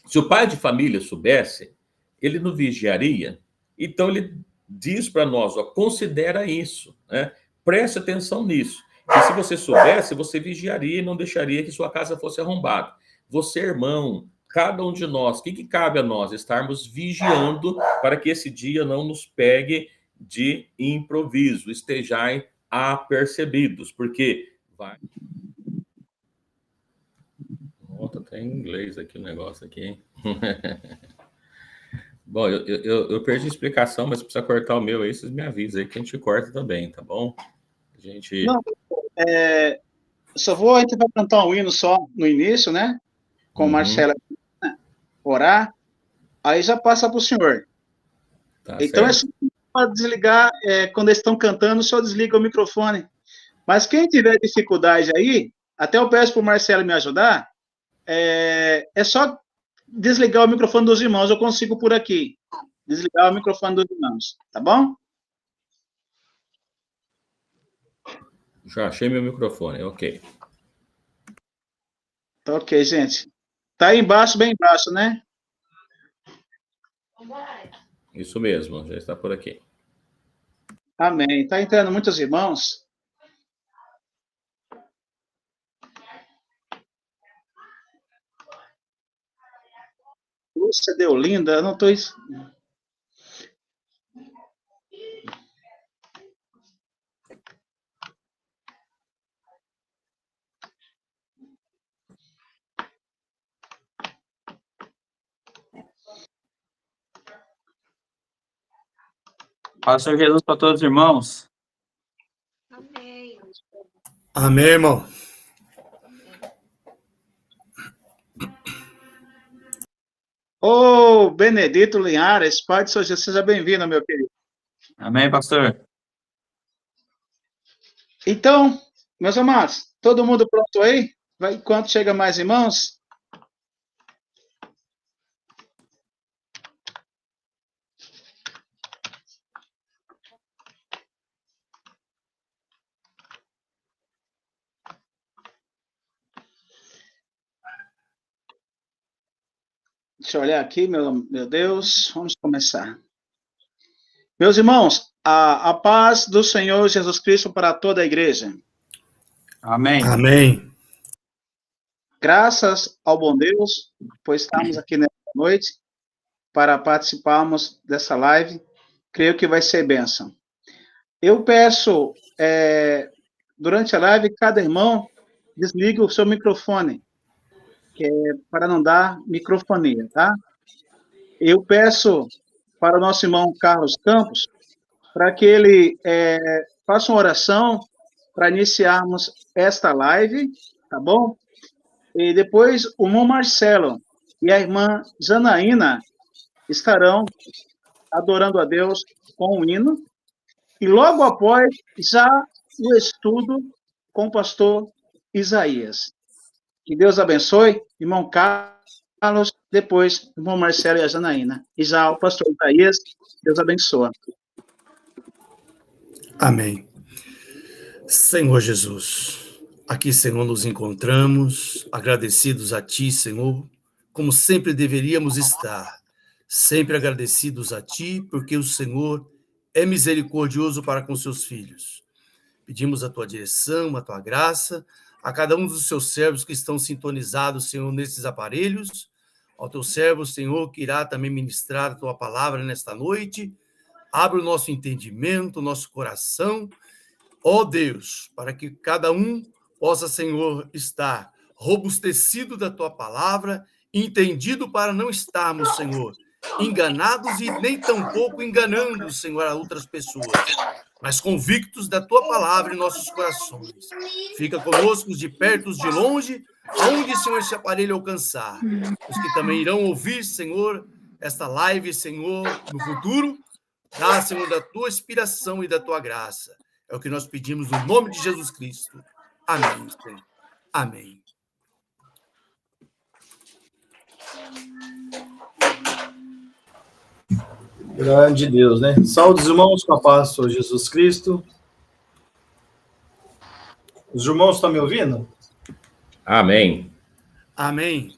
se o pai de família soubesse, ele não vigiaria. Então ele diz para nós, considera isso, né? Preste atenção nisso. E se você soubesse, você vigiaria e não deixaria que sua casa fosse arrombada. Você, irmão, cada um de nós, o que cabe a nós? Estarmos vigiando para que esse dia não nos pegue de improviso. Estejai apercebidos, porque vai... Nota, tem em inglês aqui o negócio aqui, hein? Bom, eu perdi a explicação, mas precisa cortar o meu aí, vocês me avisam aí que a gente corta também, tá bom? A gente... Não, a gente vai cantar um hino só no início, né? Com Marcela, orar, aí já passa para o senhor. Tá Então certo. é só para desligar, quando eles estão cantando, só desliga o microfone. Mas quem tiver dificuldade aí, até eu peço para o Marcelo me ajudar, é só desligar o microfone dos irmãos, eu consigo por aqui. Desligar o microfone dos irmãos, tá bom? Já achei meu microfone, ok. Tá ok, gente. Tá aí embaixo, bem embaixo, né? Isso mesmo, já está por aqui. Amém. Tá entrando muitos irmãos. Lúcia Deolinda, eu não estou... Paz do Senhor Jesus para todos os irmãos. Amém. Amém, irmão. Ô, Benedito Linhares, Pai do Senhor Jesus, seja bem-vindo, meu querido. Amém, pastor. Então, meus amados, todo mundo pronto aí? Vai, enquanto chega mais irmãos? Deixa eu olhar aqui, meu Deus. Vamos começar. Meus irmãos, a paz do Senhor Jesus Cristo para toda a igreja. Amém. Amém. Graças ao bom Deus, pois estamos aqui nesta noite para participarmos dessa live. Creio que vai ser bênção. Eu peço, durante a live, cada irmão desligue o seu microfone, para não dar microfonia, tá? Eu peço para o nosso irmão Carlos Campos, para que ele faça uma oração para iniciarmos esta live, tá bom? E depois o irmão Marcelo e a irmã Janaína estarão adorando a Deus com o hino, e logo após, já o estudo com o pastor Isaías. Que Deus abençoe, irmão Carlos, depois irmão Marcelo e a Janaína. E já o pastor Isaías, Deus abençoe. Amém. Senhor Jesus, aqui, Senhor, nos encontramos, agradecidos a Ti, Senhor, como sempre deveríamos estar, sempre agradecidos a Ti, porque o Senhor é misericordioso para com seus filhos. Pedimos a Tua direção, a Tua graça, a cada um dos seus servos que estão sintonizados, Senhor, nesses aparelhos, ao Teu servo, Senhor, que irá também ministrar a Tua palavra nesta noite. Abre o nosso entendimento, o nosso coração, ó Deus, para que cada um possa, Senhor, estar robustecido da Tua palavra, entendido para não estarmos, Senhor, enganados e nem tampouco enganando, Senhor, a outras pessoas, mas convictos da Tua palavra em nossos corações. Fica conosco de perto, de longe, aonde, Senhor, esse aparelho alcançar. Os que também irão ouvir, Senhor, esta live, Senhor, no futuro, dá, Senhor, da Tua inspiração e da Tua graça. É o que nós pedimos no nome de Jesus Cristo. Amém, Senhor. Amém. Grande Deus, né? Saúde, irmãos, com a paz do Senhor Jesus Cristo. Os irmãos estão me ouvindo? Amém. Amém.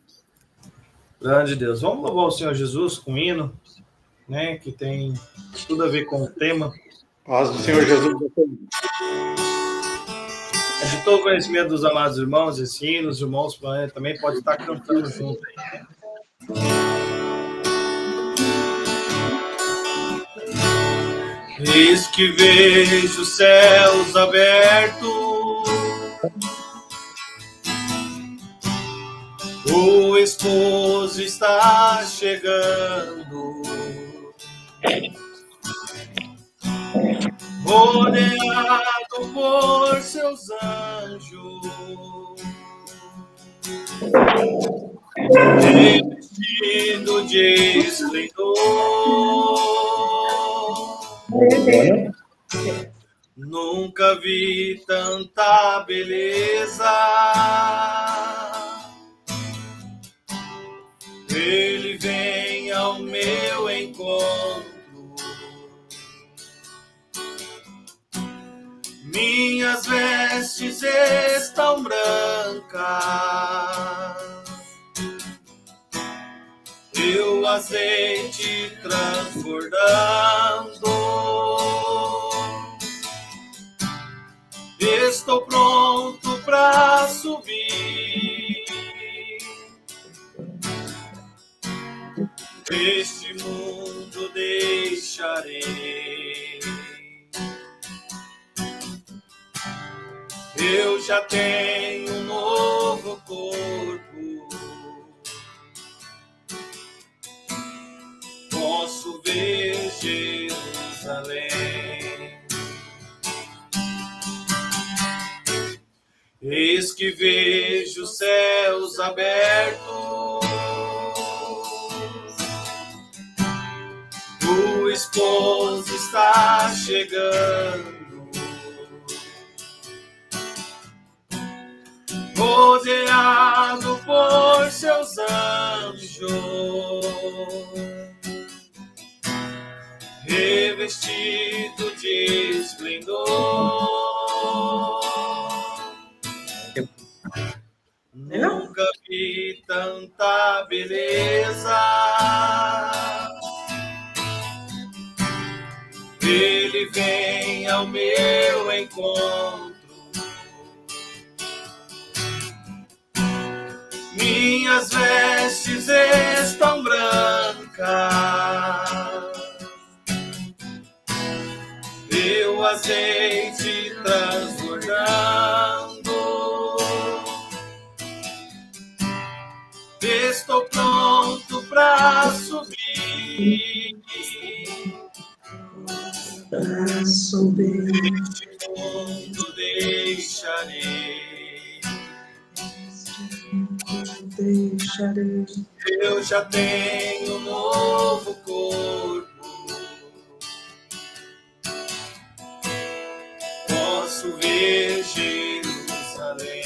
Grande Deus. Vamos louvar o Senhor Jesus com um hino, né? Que tem tudo a ver com o tema. Paz do Senhor Jesus. É de todo conhecimento dos amados irmãos, esse hino, os irmãos também podem estar cantando junto aí, né? Eis que vejo os céus abertos, O esposo está chegando, rodeado por seus anjos, revestido de esplendor. Nunca vi tanta beleza. Ele vem ao meu encontro. Minhas vestes estão brancas. E o azeite transbordando. Estou pronto para subir. Este mundo deixarei. Eu já tenho um novo corpo. Posso ver Jerusalém. Eis que vejo os céus abertos. O esposo está chegando. Rodeado por seus anjos, revestido de esplendor. Nunca vi tanta beleza. Ele vem ao meu encontro. Minhas vestes estão brancas. E o azeite transbordando. Estou pronto para subir. Este mundo deixarei. Eu já tenho um novo corpo. Posso ver Jerusalém.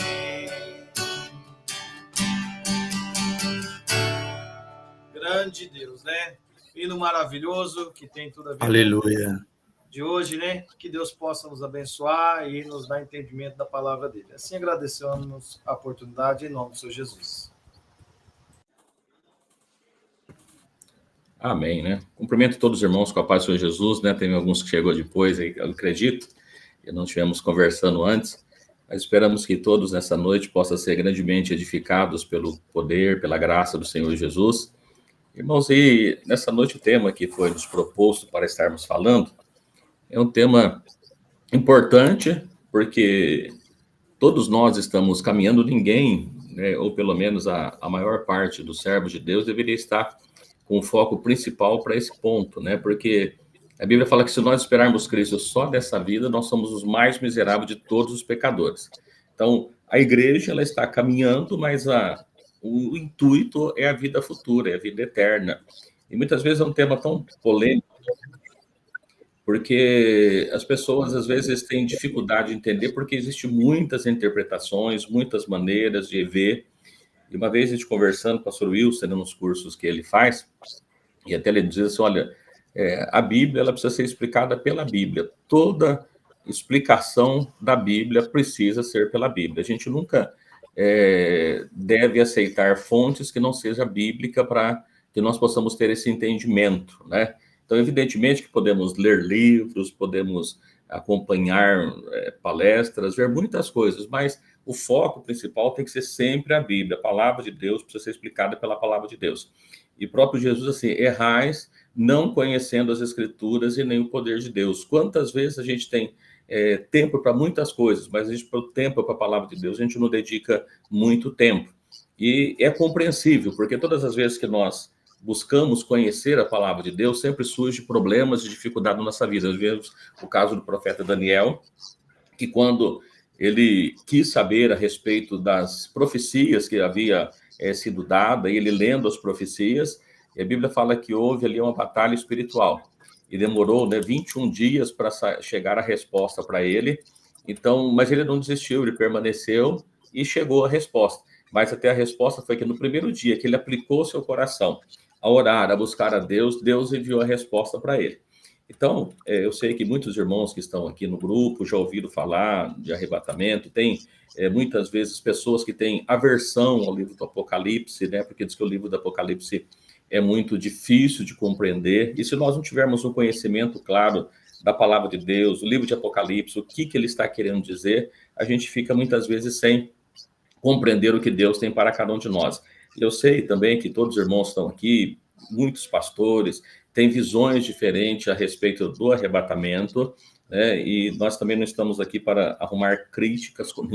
Grande Deus, né? Hino maravilhoso que tem tudo a ver. Aleluia. De hoje, né? Que Deus possa nos abençoar e nos dar entendimento da palavra dele. Assim agradecemos a oportunidade em nome do Senhor Jesus. Amém, né? Cumprimento todos os irmãos com a paz do Senhor Jesus, né? Tem alguns que chegou depois, aí, eu acredito, e não estivemos conversando antes, mas esperamos que todos nessa noite possam ser grandemente edificados pelo poder, pela graça do Senhor Jesus. Irmãos, e nessa noite o tema que foi nos proposto para estarmos falando é um tema importante, porque todos nós estamos caminhando, ninguém, né, ou pelo menos a maior parte dos servos de Deus deveria estar com o foco principal para esse ponto, né? Porque a Bíblia fala que se nós esperarmos Cristo só dessa vida, nós somos os mais miseráveis de todos os pecadores. Então, a igreja, ela está caminhando, mas o intuito é a vida futura, é a vida eterna. E muitas vezes é um tema tão polêmico, porque as pessoas, às vezes, têm dificuldade de entender, porque existem muitas interpretações, muitas maneiras de ver. E uma vez a gente conversando com o pastor Wilson, nos cursos que ele faz, e até ele diz assim, olha, a Bíblia ela precisa ser explicada pela Bíblia. Toda explicação da Bíblia precisa ser pela Bíblia. A gente nunca deve aceitar fontes que não seja bíblica para que nós possamos ter esse entendimento, né? Então, evidentemente que podemos ler livros, podemos acompanhar palestras, ver muitas coisas, mas o foco principal tem que ser sempre a Bíblia. A palavra de Deus precisa ser explicada pela palavra de Deus. E próprio Jesus, assim, errais não conhecendo as Escrituras e nem o poder de Deus. Quantas vezes a gente tem tempo para muitas coisas, mas a gente, para o tempo para a palavra de Deus, a gente não dedica muito tempo. E é compreensível, porque todas as vezes que nós buscamos conhecer a palavra de Deus, sempre surge problemas e dificuldade na nossa vida. Nós vemos o caso do profeta Daniel, que quando ele quis saber a respeito das profecias que havia sido dada, e ele lendo as profecias, a Bíblia fala que houve ali uma batalha espiritual, e demorou 21 dias para chegar a resposta para ele. Então, mas ele não desistiu, ele permaneceu e chegou a resposta. Mas até a resposta foi que no primeiro dia que ele aplicou seu coração a orar, a buscar a Deus, Deus enviou a resposta para ele. Então, eu sei que muitos irmãos que estão aqui no grupo já ouviram falar de arrebatamento, tem muitas vezes pessoas que têm aversão ao livro do Apocalipse, né? Porque diz que o livro do Apocalipse é muito difícil de compreender, e se nós não tivermos um conhecimento claro da palavra de Deus, o livro de Apocalipse, o que ele está querendo dizer, a gente fica muitas vezes sem compreender o que Deus tem para cada um de nós. Eu sei também que todos os irmãos estão aqui, muitos pastores, têm visões diferentes a respeito do arrebatamento, né? E nós também não estamos aqui para arrumar críticas com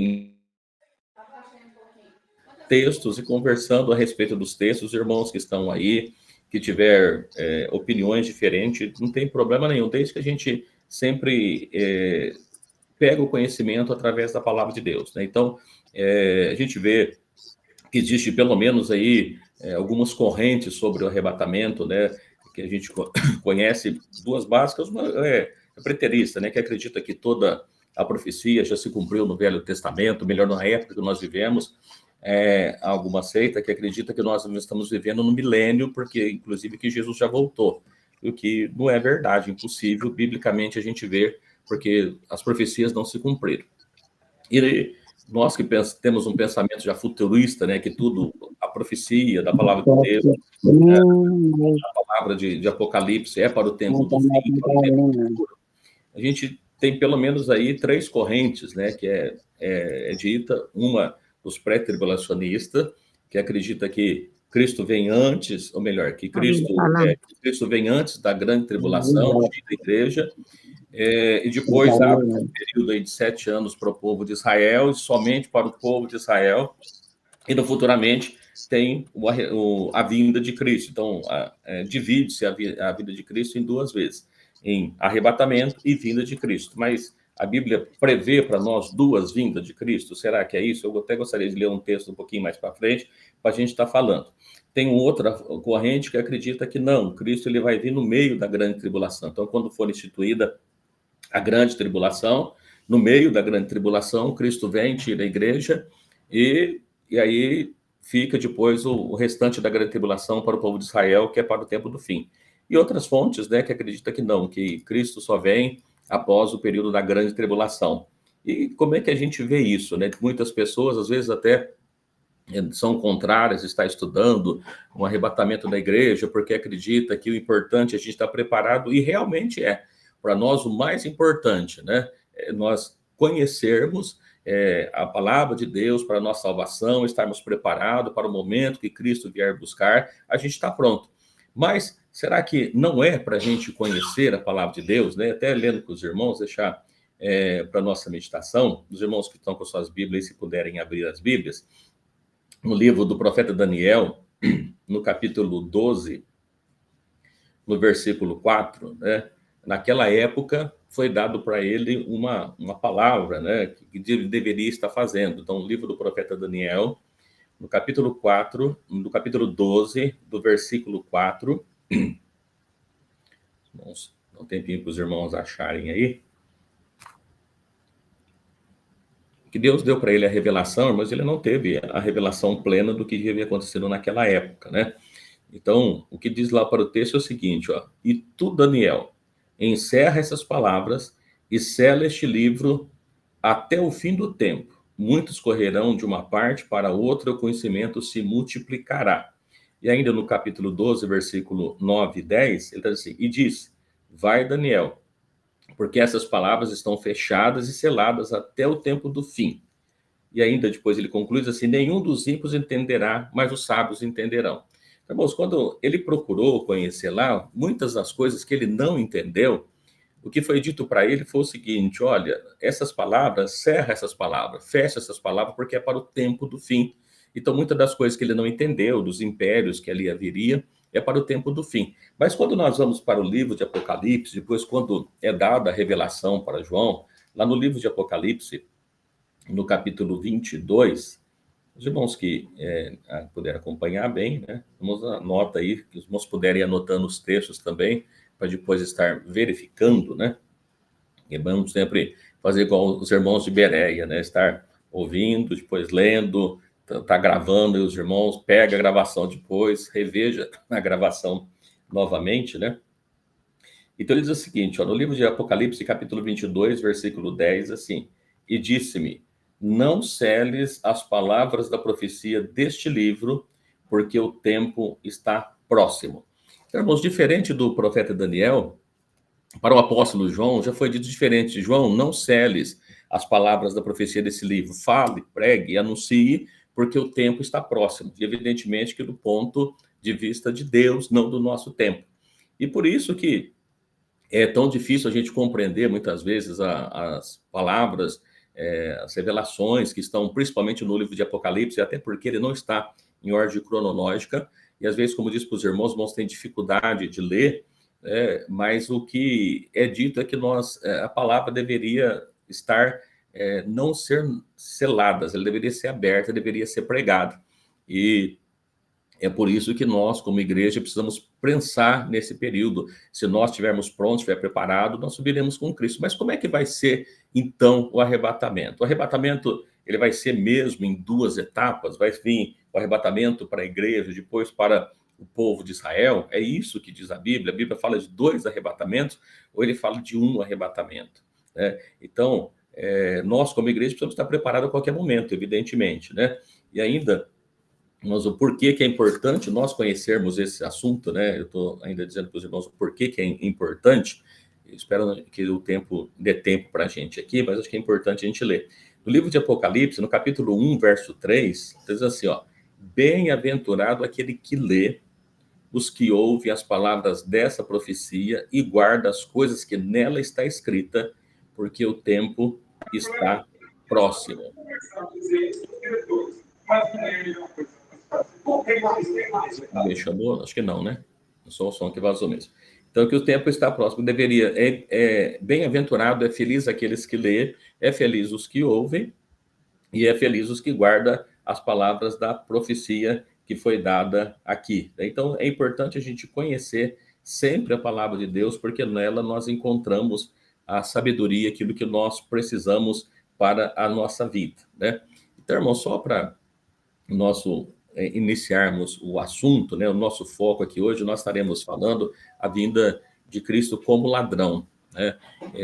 textos e conversando a respeito dos textos. Os irmãos que estão aí, que tiver opiniões diferentes, não tem problema nenhum, desde que a gente sempre pega o conhecimento através da palavra de Deus, né? Então, a gente vê que existe pelo menos aí algumas correntes sobre o arrebatamento, né? Que a gente conhece, duas básicas. Uma é preterista, né? Que acredita que toda a profecia já se cumpriu no Velho Testamento, melhor na época que nós vivemos. Alguma seita que acredita que nós estamos vivendo no milênio, porque inclusive que Jesus já voltou, o que não é verdade, impossível, biblicamente a gente vê, porque as profecias não se cumpriram. E nós que temos um pensamento já futurista, né, que tudo, a profecia da palavra de Deus, a palavra de Apocalipse é para o tempo do fim, para o tempo do futuro, a gente tem pelo menos aí 3 correntes, né, que é dita, uma dos pré-tribulacionistas, que acredita que Cristo vem antes, ou melhor, que Cristo vem antes da grande tribulação, da igreja, e depois há um período aí de 7 anos para o povo de Israel, e somente para o povo de Israel, e futuramente tem a vinda de Cristo. Então, divide-se a vinda de Cristo em 2 vezes, em arrebatamento e vinda de Cristo. Mas a Bíblia prevê para nós 2 vindas de Cristo? Será que é isso? Eu até gostaria de ler um texto um pouquinho mais para frente, para a gente estar falando. Tem outra corrente que acredita que não, Cristo ele vai vir no meio da grande tribulação. Então, quando for instituída a grande tribulação, no meio da grande tribulação, Cristo vem, tira a igreja, e aí fica depois o restante da grande tribulação para o povo de Israel, que é para o tempo do fim. E outras fontes, né, que acreditam que não, que Cristo só vem após o período da grande tribulação. E como é que a gente vê isso, né? Muitas pessoas, às vezes, até são contrárias, está estudando um arrebatamento da igreja, porque acredita que o importante é a gente estar preparado, e realmente é. Para nós, o mais importante, né? É nós conhecermos a palavra de Deus para a nossa salvação, estarmos preparados para o momento que Cristo vier buscar, a gente está pronto. Mas será que não é para a gente conhecer a palavra de Deus, né? Até lendo com os irmãos, deixar para a nossa meditação, os irmãos que estão com suas Bíblias, se puderem abrir as Bíblias, no livro do profeta Daniel, no capítulo 12, no versículo 4, né? Naquela época foi dado para ele uma palavra, né? Que ele deveria estar fazendo. Então, o livro do profeta Daniel, no capítulo 4, no capítulo 12, do versículo 4. Vamos dar um tempinho para os irmãos acharem aí. Que Deus deu para ele a revelação, mas ele não teve a revelação plena do que havia acontecido naquela época, né? Então, o que diz lá para o texto é o seguinte, ó: e tu, Daniel, encerra essas palavras e sela este livro até o fim do tempo. Muitos correrão de uma parte para outra, o conhecimento se multiplicará. E ainda no capítulo 12, versículo 9 e 10, ele está assim, e diz, vai, Daniel, porque essas palavras estão fechadas e seladas até o tempo do fim. E ainda depois ele conclui assim, nenhum dos ímpios entenderá, mas os sábios entenderão. Então, irmãos, quando ele procurou conhecer lá, muitas das coisas que ele não entendeu, o que foi dito para ele foi o seguinte, olha, essas palavras, cerra essas palavras, fecha essas palavras, porque é para o tempo do fim. Então, muitas das coisas que ele não entendeu, dos impérios que ali haveria, é para o tempo do fim. Mas quando nós vamos para o livro de Apocalipse, depois quando é dada a revelação para João, lá no livro de Apocalipse, no capítulo 22, os irmãos que puderem acompanhar bem, né? Vamos anota aí, que os irmãos puderem ir anotando os textos também, para depois estar verificando, né? E vamos sempre fazer igual os irmãos de Bereia, né? Estar ouvindo, depois lendo, tá gravando, e os irmãos pega a gravação depois, reveja a gravação novamente, né? Então ele diz o seguinte, ó, no livro de Apocalipse, capítulo 22, versículo 10, assim, e disse-me, não seles as palavras da profecia deste livro, porque o tempo está próximo. Então, irmãos, diferente do profeta Daniel, para o apóstolo João, já foi dito diferente. João, não seles as palavras da profecia desse livro. Fale, pregue, anuncie, porque o tempo está próximo. E evidentemente que do ponto de vista de Deus, não do nosso tempo. E por isso que é tão difícil a gente compreender, muitas vezes, as palavras, as revelações que estão principalmente no livro de Apocalipse, até porque ele não está em ordem cronológica. E às vezes, como disse para os irmãos têm dificuldade de ler, mas o que é dito é que a palavra deveria estar, não ser seladas, ela deveria ser aberta, deveria ser pregada. E é por isso que nós, como igreja, precisamos pensar nesse período. Se nós estivermos prontos, estiver preparado, nós subiremos com Cristo. Mas como é que vai ser, então, o arrebatamento? O arrebatamento, ele vai ser mesmo em duas etapas? Vai vir o arrebatamento para a igreja, depois para o povo de Israel? É isso que diz a Bíblia? A Bíblia fala de 2 arrebatamentos, ou ele fala de um arrebatamento, né? Então, nós, como igreja, precisamos estar preparados a qualquer momento, evidentemente, né? E ainda, o porquê que é importante nós conhecermos esse assunto, né? Eu estou ainda dizendo para os irmãos o porquê que é importante. Eu espero que o tempo dê tempo para a gente aqui, mas acho que é importante a gente ler. No livro de Apocalipse, no capítulo 1, verso 3, diz assim, ó, bem-aventurado aquele que lê, os que ouvem as palavras dessa profecia e guarda as coisas que nela está escrita, porque o tempo está próximo. Alguém chamou? Acho que não, né? Só o som que vazou mesmo. Então, que o tempo está próximo, deveria... bem-aventurado, é feliz aqueles que lê, é feliz os que ouvem, e é feliz os que guardam as palavras da profecia que foi dada aqui. Então, é importante a gente conhecer sempre a palavra de Deus, porque nela nós encontramos a sabedoria, aquilo que nós precisamos para a nossa vida, né? Então, irmão, só para iniciarmos o assunto, né, o nosso foco aqui hoje, nós estaremos falando a vinda de Cristo como ladrão, né?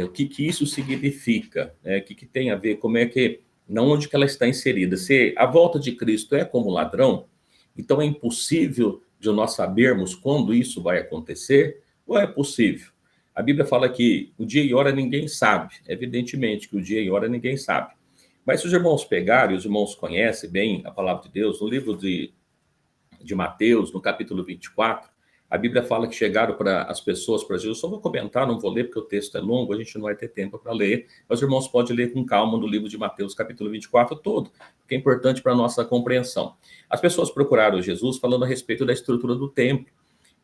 O que isso significa, né? O que tem a ver, como é que, onde que ela está inserida? Se a volta de Cristo é como ladrão, então é impossível de nós sabermos quando isso vai acontecer, ou é possível? A Bíblia fala que o dia e hora ninguém sabe, evidentemente que o dia e hora ninguém sabe. Mas se os irmãos pegarem, os irmãos conhecem bem a palavra de Deus, no livro de Mateus, no capítulo 24, a Bíblia fala que chegaram para as pessoas, para Jesus, só vou comentar, não vou ler porque o texto é longo, a gente não vai ter tempo para ler, mas os irmãos podem ler com calma no livro de Mateus, capítulo 24 todo, porque é importante para a nossa compreensão. As pessoas procuraram Jesus falando a respeito da estrutura do templo,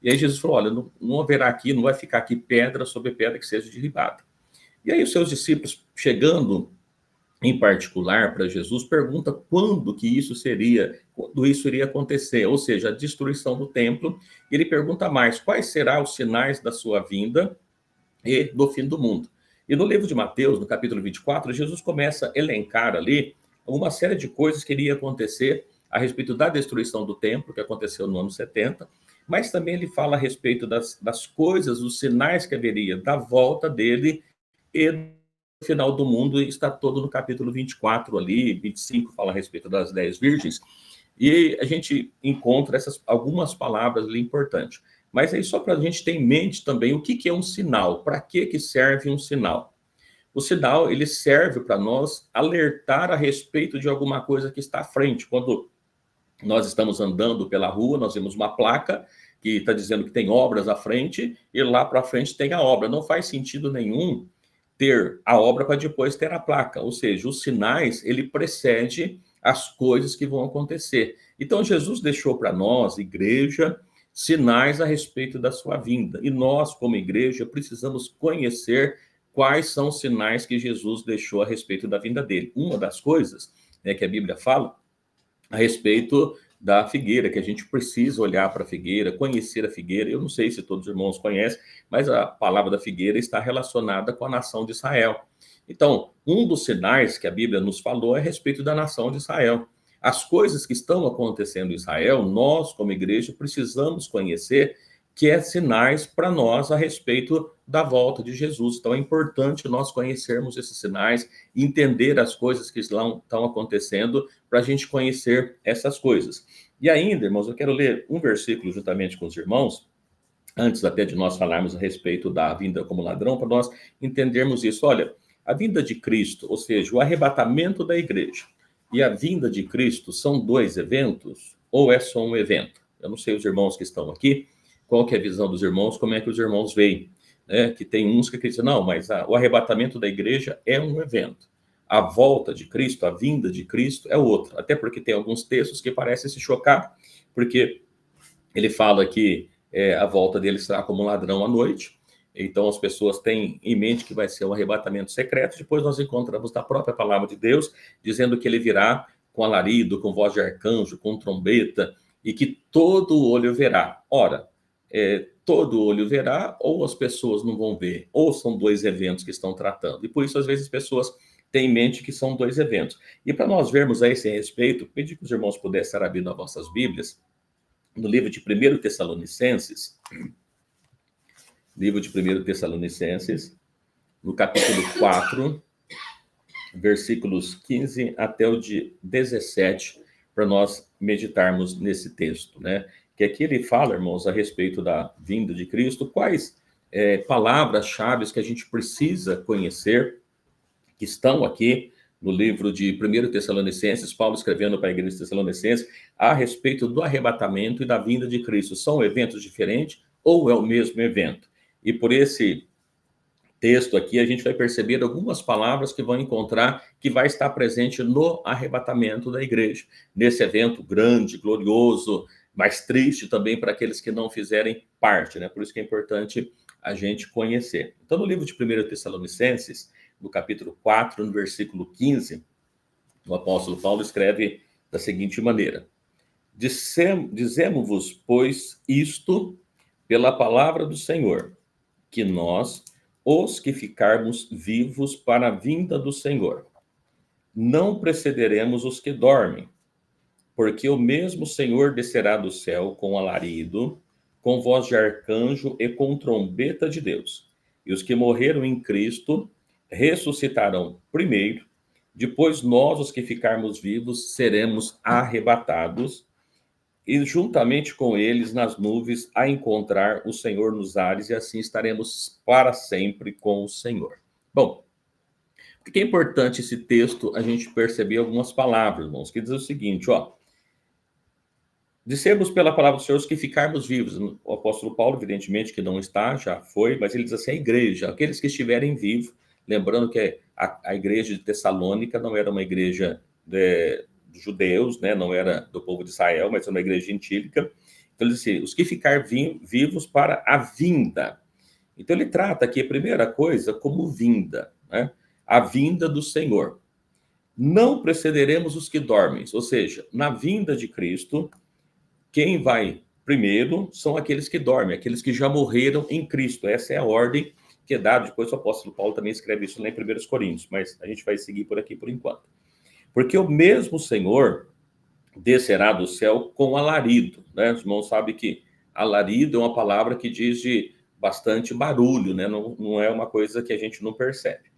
e aí Jesus falou, olha, não haverá aqui, não vai ficar aqui pedra sobre pedra que seja derribada. E aí os seus discípulos, chegando em particular para Jesus, pergunta quando isso iria acontecer, ou seja, a destruição do templo. E ele pergunta mais, quais serão os sinais da sua vinda e do fim do mundo? E no livro de Mateus, no capítulo 24, Jesus começa a elencar ali uma série de coisas que iria acontecer a respeito da destruição do templo, que aconteceu no ano 70, mas também ele fala a respeito das coisas, os sinais que haveria da volta dele e o final do mundo, está todo no capítulo 24 ali, 25 fala a respeito das 10 virgens, e a gente encontra algumas palavras ali importantes. Mas aí só para a gente ter em mente também o que é um sinal, para que serve um sinal? O sinal, ele serve para nós alertar a respeito de alguma coisa que está à frente. Quando nós estamos andando pela rua, nós vemos uma placa que está dizendo que tem obras à frente, e lá para frente tem a obra. Não faz sentido nenhum ter a obra para depois ter a placa, ou seja, os sinais, ele precede as coisas que vão acontecer. Então, Jesus deixou para nós, igreja, sinais a respeito da sua vinda. E nós, como igreja, precisamos conhecer quais são os sinais que Jesus deixou a respeito da vinda dele. Uma das coisas, né, que a Bíblia fala a respeito da figueira, que a gente precisa olhar para a figueira, conhecer a figueira. Eu não sei se todos os irmãos conhecem, mas a palavra da figueira está relacionada com a nação de Israel. Então, um dos sinais que a Bíblia nos falou é a respeito da nação de Israel. As coisas que estão acontecendo em Israel, nós, como igreja, precisamos conhecer, que é sinais para nós a respeito da volta de Jesus. Então, é importante nós conhecermos esses sinais, entender as coisas que estão acontecendo, para a gente conhecer essas coisas. E ainda, irmãos, eu quero ler um versículo juntamente com os irmãos, antes até de nós falarmos a respeito da vinda como ladrão, para nós entendermos isso. Olha, a vinda de Cristo, ou seja, o arrebatamento da igreja, e a vinda de Cristo são dois eventos, ou é só um evento? Eu não sei os irmãos que estão aqui, qual que é a visão dos irmãos, como é que os irmãos veem, né? Que tem uns que acreditam, não, mas o arrebatamento da igreja é um evento. A volta de Cristo, a vinda de Cristo é outro. Até porque tem alguns textos que parecem se chocar, porque ele fala que a volta dele será como um ladrão à noite. Então as pessoas têm em mente que vai ser um arrebatamento secreto. Depois nós encontramos na própria palavra de Deus, dizendo que ele virá com alarido, com voz de arcanjo, com trombeta, e que todo olho verá. Ora, todo olho verá, ou as pessoas não vão ver, ou são dois eventos que estão tratando. E por isso, às vezes, as pessoas têm em mente que são dois eventos. E para nós vermos a esse respeito, pedi que os irmãos pudessem estar abrindo as vossas Bíblias, no livro de 1 Tessalonicenses, no capítulo 4, versículos 15 até o de 17, para nós meditarmos nesse texto, né? Que aqui ele fala, irmãos, a respeito da vinda de Cristo, quais palavras-chave que a gente precisa conhecer, que estão aqui no livro de 1 Tessalonicenses, Paulo escrevendo para a igreja de Tessalonicenses, a respeito do arrebatamento e da vinda de Cristo. São eventos diferentes ou é o mesmo evento? E por esse texto aqui, a gente vai perceber algumas palavras que vão encontrar, que vai estar presente no arrebatamento da igreja, nesse evento grande, glorioso, mas triste também para aqueles que não fizerem parte, né? Por isso que é importante a gente conhecer. Então, no livro de 1 Tessalonicenses, no capítulo 4, no versículo 15, o apóstolo Paulo escreve da seguinte maneira: Dizemos-vos, pois, isto pela palavra do Senhor, que nós, os que ficarmos vivos para a vinda do Senhor, não precederemos os que dormem, porque o mesmo Senhor descerá do céu com alarido, com voz de arcanjo e com trombeta de Deus. E os que morreram em Cristo ressuscitarão primeiro, depois nós, os que ficarmos vivos, seremos arrebatados, e juntamente com eles nas nuvens a encontrar o Senhor nos ares, e assim estaremos para sempre com o Senhor. Bom, por que é importante esse texto a gente perceber algumas palavras, irmãos, que diz o seguinte, ó: Dissemos pela palavra do Senhor os que ficarmos vivos. O apóstolo Paulo, evidentemente, que não está, já foi, mas ele diz assim, a igreja, aqueles que estiverem vivos, lembrando que a igreja de Tessalônica não era uma igreja dos judeus, né? Não era do povo de Israel, mas era uma igreja gentílica. Então ele diz assim, os que ficar vivos para a vinda. Então ele trata aqui a primeira coisa como vinda, né? A vinda do Senhor. Não precederemos os que dormem, ou seja, na vinda de Cristo, quem vai primeiro são aqueles que dormem, aqueles que já morreram em Cristo. Essa é a ordem que é dada. Depois o apóstolo Paulo também escreve isso lá em 1 Coríntios, mas a gente vai seguir por aqui por enquanto. Porque o mesmo Senhor descerá do céu com alarido, né? Os irmãos sabem que alarido é uma palavra que diz de bastante barulho, né? Não é uma coisa que a gente não percebe.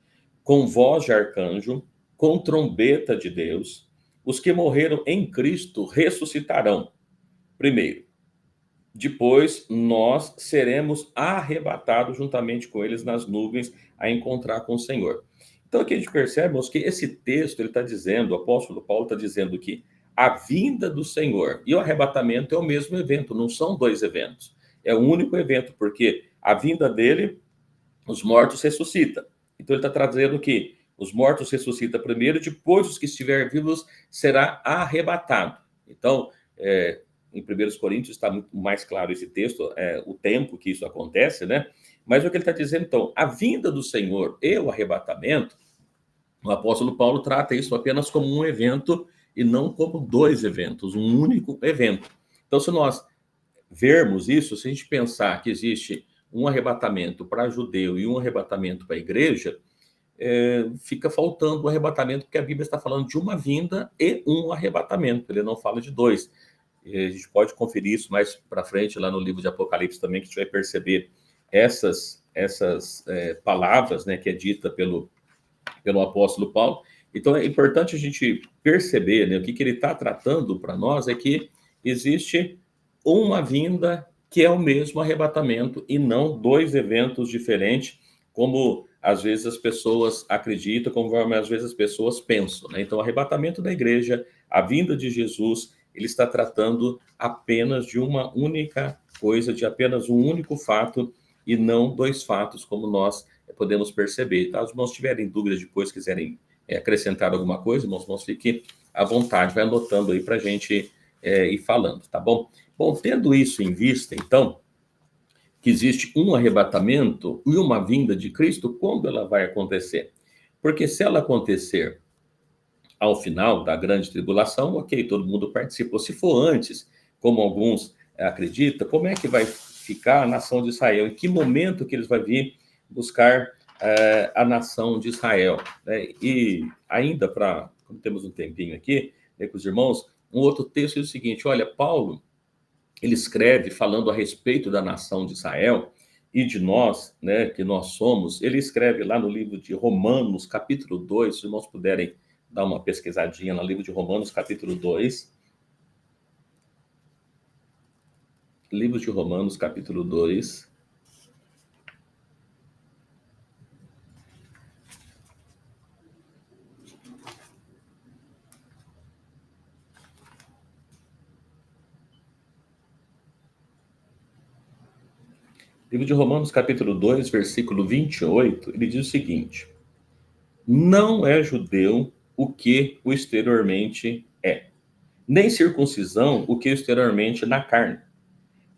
Com voz de arcanjo, com trombeta de Deus, os que morreram em Cristo ressuscitarão primeiro. Depois, nós seremos arrebatados juntamente com eles nas nuvens a encontrar com o Senhor. Então, aqui a gente percebe, irmãos, que esse texto, ele está dizendo, o apóstolo Paulo está dizendo que a vinda do Senhor e o arrebatamento é o mesmo evento, não são dois eventos. É um único evento, porque a vinda dele, os mortos ressuscitam. Então, ele está trazendo que Os mortos ressuscitam primeiro, depois os que estiverem vivos será arrebatado. Então, em 1 Coríntios está muito mais claro esse texto, o tempo que isso acontece, né? Mas o que ele está dizendo, então, a vinda do Senhor e o arrebatamento, o apóstolo Paulo trata isso apenas como um evento e não como dois eventos, um único evento. Então, se nós vermos isso, se a gente pensar que existe um arrebatamento para judeu e um arrebatamento para a igreja, fica faltando o arrebatamento, porque a Bíblia está falando de uma vinda e um arrebatamento, ele não fala de dois. E a gente pode conferir isso mais para frente, lá no livro de Apocalipse também, que a gente vai perceber essas palavras, né, que é dita pelo apóstolo Paulo. Então, é importante a gente perceber, né, o que ele está tratando para nós é que existe uma vinda que é o mesmo arrebatamento e não dois eventos diferentes, como às vezes as pessoas acreditam, como às vezes as pessoas pensam, né? Então, o arrebatamento da igreja, a vinda de Jesus, ele está tratando apenas de uma única coisa, de apenas um único fato e não dois fatos, como nós podemos perceber. Tá? Os irmãos tiverem dúvidas depois, quiserem acrescentar alguma coisa, irmãos, fiquem à vontade, vai anotando aí para a gente ir falando, tá bom? Bom, tendo isso em vista, então, que existe um arrebatamento e uma vinda de Cristo, quando ela vai acontecer? Porque se ela acontecer ao final da grande tribulação, ok, todo mundo participou. Se for antes, como alguns acreditam, como é que vai ficar a nação de Israel? Em que momento que eles vão vir buscar a nação de Israel? Né? E ainda, como temos um tempinho aqui, né, com os irmãos, um outro texto diz o seguinte, olha, Paulo, ele escreve falando a respeito da nação de Israel e de nós, né, que nós somos, ele escreve lá no livro de Romanos, capítulo 2, se os irmãos puderem dar uma pesquisadinha no livro de Romanos, capítulo 2. Livro de Romanos, capítulo 2. Livro de Romanos, capítulo 2, versículo 28, ele diz o seguinte: não é judeu o que o exteriormente é, nem circuncisão o que é exteriormente na carne,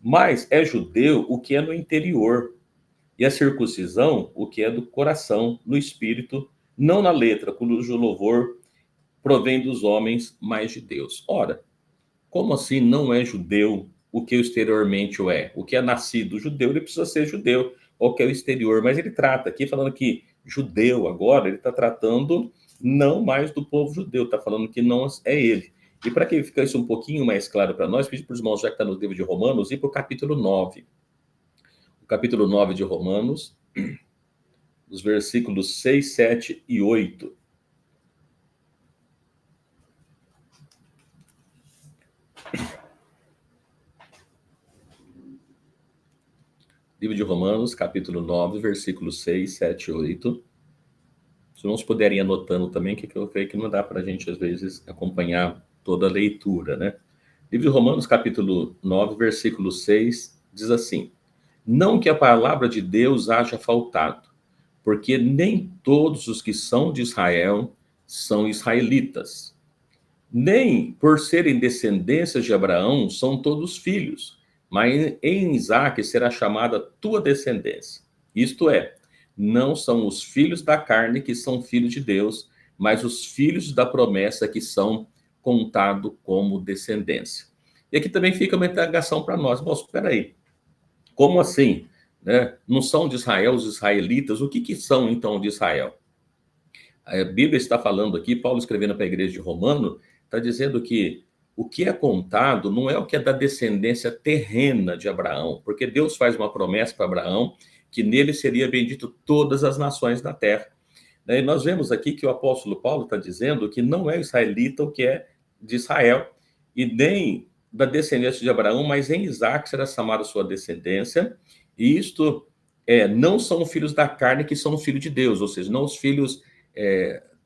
mas é judeu o que é no interior, e a circuncisão o que é do coração, no espírito, não na letra, cujo louvor provém dos homens, mas de Deus. Ora, como assim não é judeu o que exteriormente o é? O que é nascido judeu, ele precisa ser judeu, o que é o exterior, mas ele trata aqui, falando que judeu agora, ele está tratando não mais do povo judeu, está falando que não é ele. E para que fique isso um pouquinho mais claro para nós, pedi para os irmãos, já que está no livro de Romanos, ir para o capítulo 9. O capítulo 9 de Romanos, os versículos 6, 7 e 8. Livro de Romanos, capítulo 9, versículos 6, 7 e 8. Se não puderem ir anotando também, que eu creio que não dá para a gente, às vezes, acompanhar toda a leitura, né? Livro de Romanos, capítulo 9, versículo 6, diz assim: não que a palavra de Deus haja faltado, porque nem todos os que são de Israel são israelitas, nem por serem descendências de Abraão são todos filhos, mas em Isaque será chamada tua descendência. Isto é, não são os filhos da carne que são filhos de Deus, mas os filhos da promessa que são contados como descendência. E aqui também fica uma interrogação para nós. Bom, espera aí, como assim? Né? Não são de Israel os israelitas? O que são então de Israel? A Bíblia está falando aqui, Paulo escrevendo para a igreja de Romano, está dizendo que o que é contado não é o que é da descendência terrena de Abraão, porque Deus faz uma promessa para Abraão que nele seria bendito todas as nações da terra. E nós vemos aqui que o apóstolo Paulo está dizendo que não é israelita o que é de Israel, e nem da descendência de Abraão, mas em Isaque será chamada sua descendência, e isto não são filhos da carne que são filhos de Deus, ou seja, não os filhos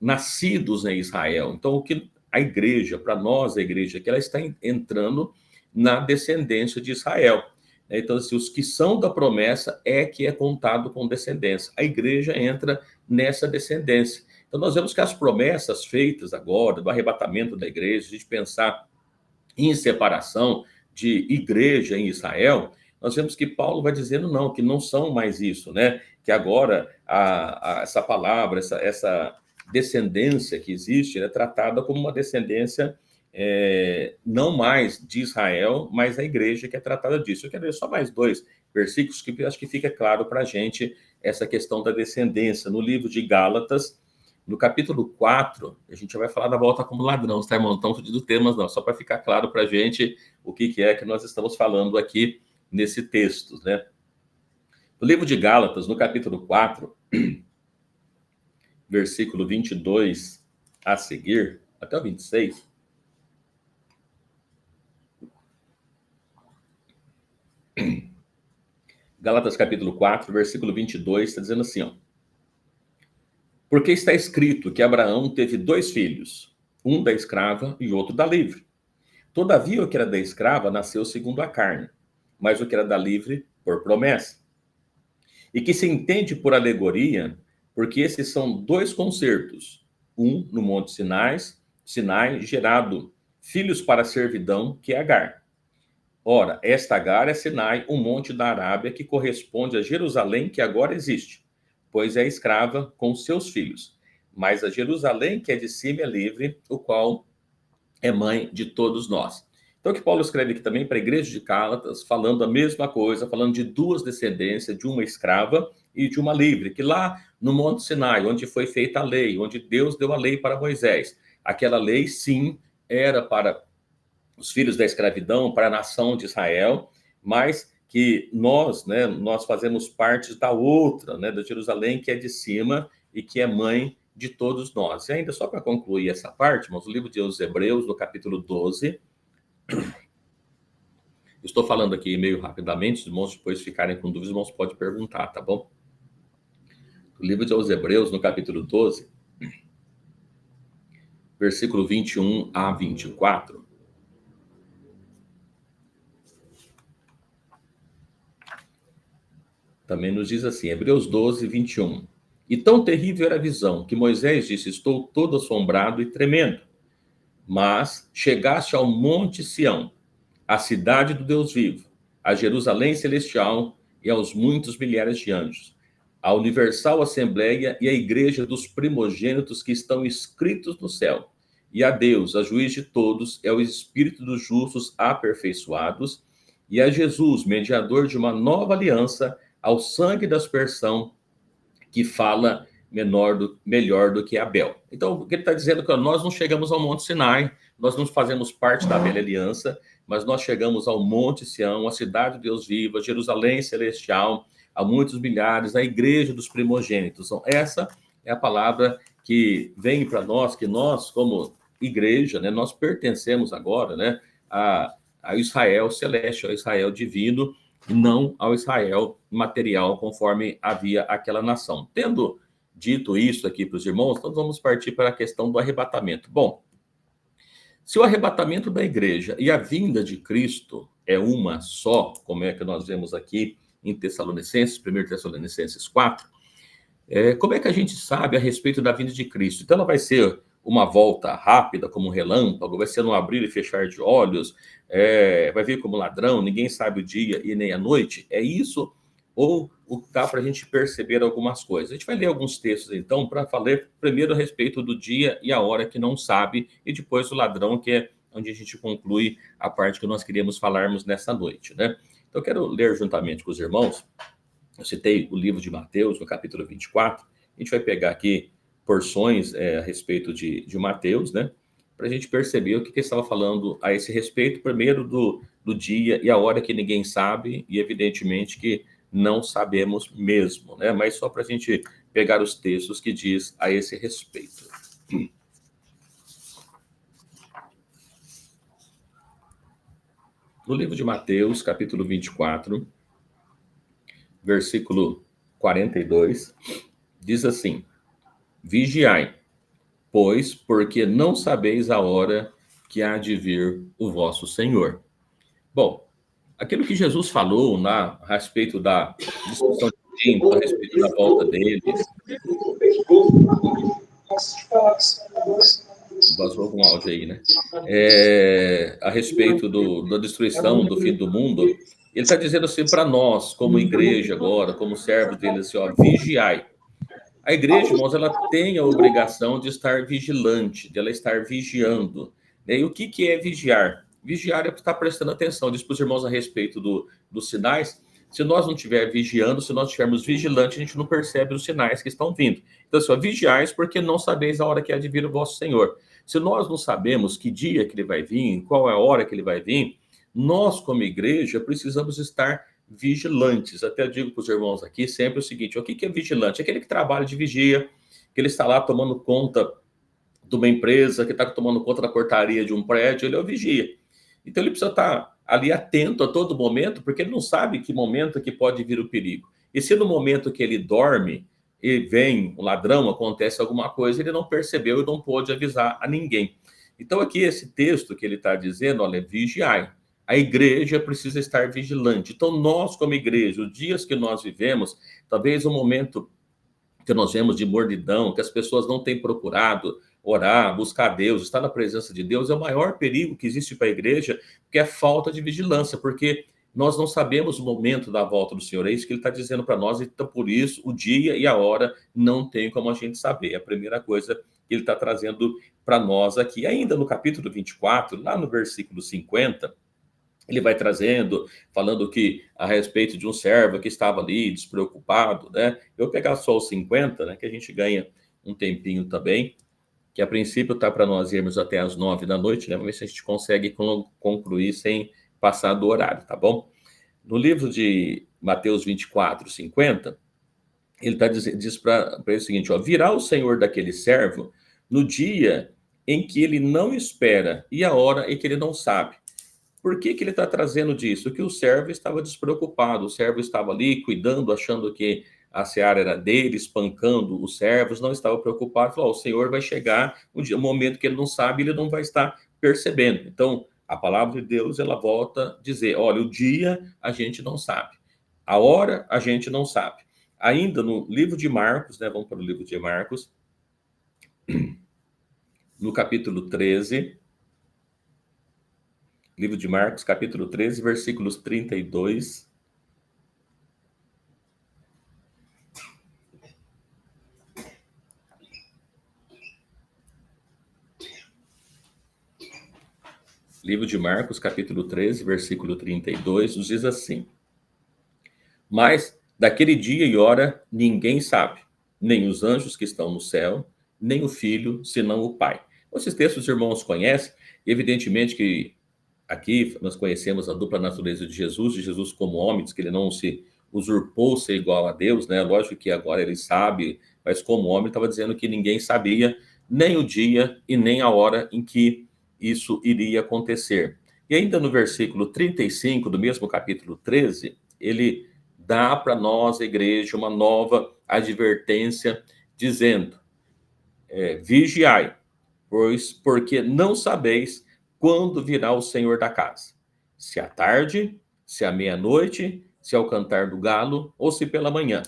nascidos em Israel. Então, o que a igreja, para nós, a igreja, que ela está entrando na descendência de Israel. Então, assim, os que são da promessa que é contado com descendência. A igreja entra nessa descendência. Então, nós vemos que as promessas feitas agora, do arrebatamento da igreja, a gente pensar em separação de igreja em Israel, nós vemos que Paulo vai dizendo não, que não são mais isso, né? Que agora essa palavra, essa descendência que existe, é tratada como uma descendência não mais de Israel, mas a igreja que é tratada disso. Eu quero ler só mais 2 versículos que acho que fica claro para a gente essa questão da descendência. No livro de Gálatas, no capítulo 4, a gente vai falar da volta como ladrão, tá, irmão? Não estamos pedindo temas, não, só para ficar claro para a gente o que é que nós estamos falando aqui nesse texto, né? No livro de Gálatas, no capítulo 4, versículo 22 a seguir, até o 26, Gálatas capítulo 4, versículo 22, está dizendo assim, ó. Porque está escrito que Abraão teve 2 filhos, um da escrava e outro da livre. Todavia, o que era da escrava nasceu segundo a carne, mas o que era da livre, por promessa. E que se entende por alegoria, porque esses são 2 concertos, um no monte Sinai, gerado filhos para a servidão, que é Agar. Ora, esta Agar é Sinai, um monte da Arábia, que corresponde a Jerusalém, que agora existe, pois é escrava com seus filhos. Mas a Jerusalém, que é de cima, é livre, o qual é mãe de todos nós. Então, o que Paulo escreve aqui também para a igreja de Gálatas, falando a mesma coisa, falando de 2 descendências, de uma escrava e de uma livre, que lá no Monte Sinai, onde foi feita a lei, onde Deus deu a lei para Moisés, aquela lei, sim, era para os filhos da escravidão, para a nação de Israel, mas que nós, né, nós fazemos parte da outra, né, da Jerusalém, que é de cima e que é mãe de todos nós. E ainda só para concluir essa parte, irmãos, o livro de Hebreus, no capítulo 12, estou falando aqui meio rapidamente, os irmãos depois ficarem com dúvidas, os irmãos podem perguntar, tá bom? O livro de Hebreus, no capítulo 12, versículo 21 a 24, também nos diz assim, Hebreus 12, 21. E tão terrível era a visão, que Moisés disse, estou todo assombrado e tremendo. Mas chegaste ao monte Sião, a cidade do Deus vivo, a Jerusalém celestial e aos muitos milhares de anjos, a universal assembleia e a igreja dos primogênitos que estão escritos no céu, e a Deus, a juiz de todos, é o espírito dos justos aperfeiçoados, e a Jesus, mediador de uma nova aliança, ao sangue da aspersão, que fala melhor do que Abel. Então, o que ele está dizendo é que nós não chegamos ao Monte Sinai, nós não fazemos parte da velha aliança, mas nós chegamos ao Monte Sião, a cidade de Deus viva, Jerusalém celestial, a muitos milhares, a igreja dos primogênitos. Então, essa é a palavra que vem para nós, que nós, como igreja, né, nós pertencemos agora, né, a Israel celeste, ao Israel divino, não ao Israel material, conforme havia aquela nação. Tendo dito isso aqui para os irmãos, então vamos partir para a questão do arrebatamento. Bom, se o arrebatamento da igreja e a vinda de Cristo é uma só, como é que nós vemos aqui em Tessalonicenses, 1 Tessalonicenses 4, como é que a gente sabe a respeito da vinda de Cristo? Então ela vai ser uma volta rápida, como um relâmpago, vai ser no abrir e fechar de olhos, vai vir como ladrão, ninguém sabe o dia e nem a noite? É isso? Ou dá para a gente perceber algumas coisas? A gente vai ler alguns textos, então, para falar primeiro a respeito do dia e a hora que não sabe, e depois o ladrão, que é onde a gente conclui a parte que nós queríamos falarmos nessa noite, né? Então, eu quero ler juntamente com os irmãos, eu citei o livro de Mateus, no capítulo 24, a gente vai pegar aqui porções a respeito de Mateus, né? Para a gente perceber o que ele estava falando a esse respeito, primeiro do dia e a hora que ninguém sabe, e evidentemente que não sabemos mesmo, né? Mas só para a gente pegar os textos que diz a esse respeito. No livro de Mateus, capítulo 24, versículo 42, diz assim: Vigiai, pois, porque não sabeis a hora que há de vir o vosso Senhor. Bom, aquilo que Jesus falou a respeito da discussão de tempo, a respeito da volta dele, Vazou algum áudio aí, né? A respeito da destruição do fim do mundo, ele está dizendo assim para nós, como igreja agora, como servos dele, assim, ó, vigiai. A igreja, irmãos, ela tem a obrigação de estar vigilante, de ela estar vigiando. E o que é vigiar? Vigiar é estar prestando atenção. Diz para os irmãos a respeito dos sinais. Se nós não estivermos vigiando, se nós estivermos vigilantes, a gente não percebe os sinais que estão vindo. Então, assim, vigiais porque não sabeis a hora que há de vir o vosso Senhor. Se nós não sabemos que dia que ele vai vir, qual é a hora que ele vai vir, nós, como igreja, precisamos estar vigilantes. Até eu digo para os irmãos aqui sempre o seguinte: o que é vigilante? É aquele que trabalha de vigia, que ele está lá tomando conta de uma empresa, que está tomando conta da portaria de um prédio, ele é o vigia. Então ele precisa estar ali atento a todo momento, porque ele não sabe que momento que pode vir o perigo. E se no momento que ele dorme e vem um ladrão, acontece alguma coisa, ele não percebeu e não pôde avisar a ninguém. Então aqui esse texto que ele está dizendo, olha, vigiai. A igreja precisa estar vigilante. Então nós como igreja, os dias que nós vivemos, talvez o momento que nós vemos de mordidão, que as pessoas não têm procurado orar, buscar Deus, estar na presença de Deus, é o maior perigo que existe para a igreja, que é a falta de vigilância, porque nós não sabemos o momento da volta do Senhor. É isso que ele está dizendo para nós, então por isso o dia e a hora não tem como a gente saber. É a primeira coisa que ele está trazendo para nós aqui. Ainda no capítulo 24, lá no versículo 50, ele vai trazendo, falando que a respeito de um servo que estava ali despreocupado, né? Eu vou pegar só os 50, né? Que a gente ganha um tempinho também, que a princípio está para nós irmos até as 9 da noite, né? Vamos ver se a gente consegue concluir sem passar do horário, tá bom? No livro de Mateus 24, 50, ele diz para ele o seguinte, ó: virá o Senhor daquele servo no dia em que ele não espera e a hora em que ele não sabe. Por que ele está trazendo disso? Que o servo estava despreocupado, o servo estava ali cuidando, achando que a seara era dele, espancando os servos, não estava preocupado, falou: o Senhor vai chegar um momento que ele não sabe, ele não vai estar percebendo. Então, a palavra de Deus, ela volta a dizer, olha, o dia a gente não sabe, a hora a gente não sabe. Ainda no livro de Marcos, né, vamos para o livro de Marcos, no capítulo 13, livro de Marcos, capítulo 13, versículos 32. Livro de Marcos, capítulo 13, versículo 32, nos diz assim: mas daquele dia e hora ninguém sabe, nem os anjos que estão no céu, nem o Filho, senão o Pai. Esses textos os irmãos conhecem, e evidentemente que aqui nós conhecemos a dupla natureza de Jesus como homem, diz que ele não se usurpou ser igual a Deus, né? Lógico que agora ele sabe, mas como homem estava dizendo que ninguém sabia nem o dia e nem a hora em que isso iria acontecer. E ainda no versículo 35 do mesmo capítulo 13, ele dá para nós, a igreja, uma nova advertência, dizendo, vigiai, porque não sabeis quando virá o Senhor da casa, se à tarde, se à meia-noite, se ao cantar do galo, ou se pela manhã.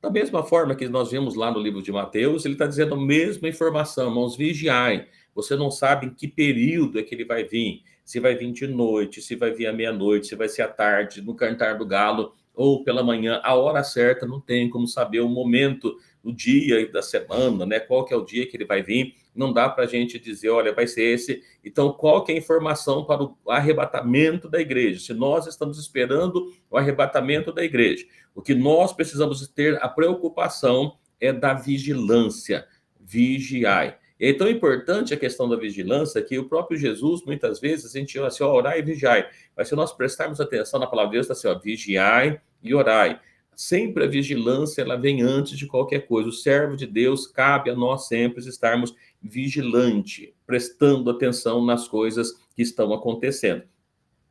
Da mesma forma que nós vimos lá no livro de Mateus, ele está dizendo a mesma informação, irmãos, vigiai. Você não sabe em que período é que ele vai vir, se vai vir de noite, se vai vir à meia-noite, se vai ser à tarde, no cantar do galo, ou pela manhã. A hora certa não tem como saber o momento, o dia da semana, né? Qual que é o dia que ele vai vir. Não dá para a gente dizer, olha, vai ser esse. Então, qual que é a informação para o arrebatamento da igreja? Se nós estamos esperando o arrebatamento da igreja, o que nós precisamos ter a preocupação é da vigilância. Vigiai. E é tão importante a questão da vigilância que o próprio Jesus, muitas vezes, a gente fala assim, ó, orai e vigiai. Mas se nós prestarmos atenção na palavra de Deus, está assim, ó, vigiai e orai. Sempre a vigilância, ela vem antes de qualquer coisa. O servo de Deus, cabe a nós sempre estarmos vigilante, prestando atenção nas coisas que estão acontecendo.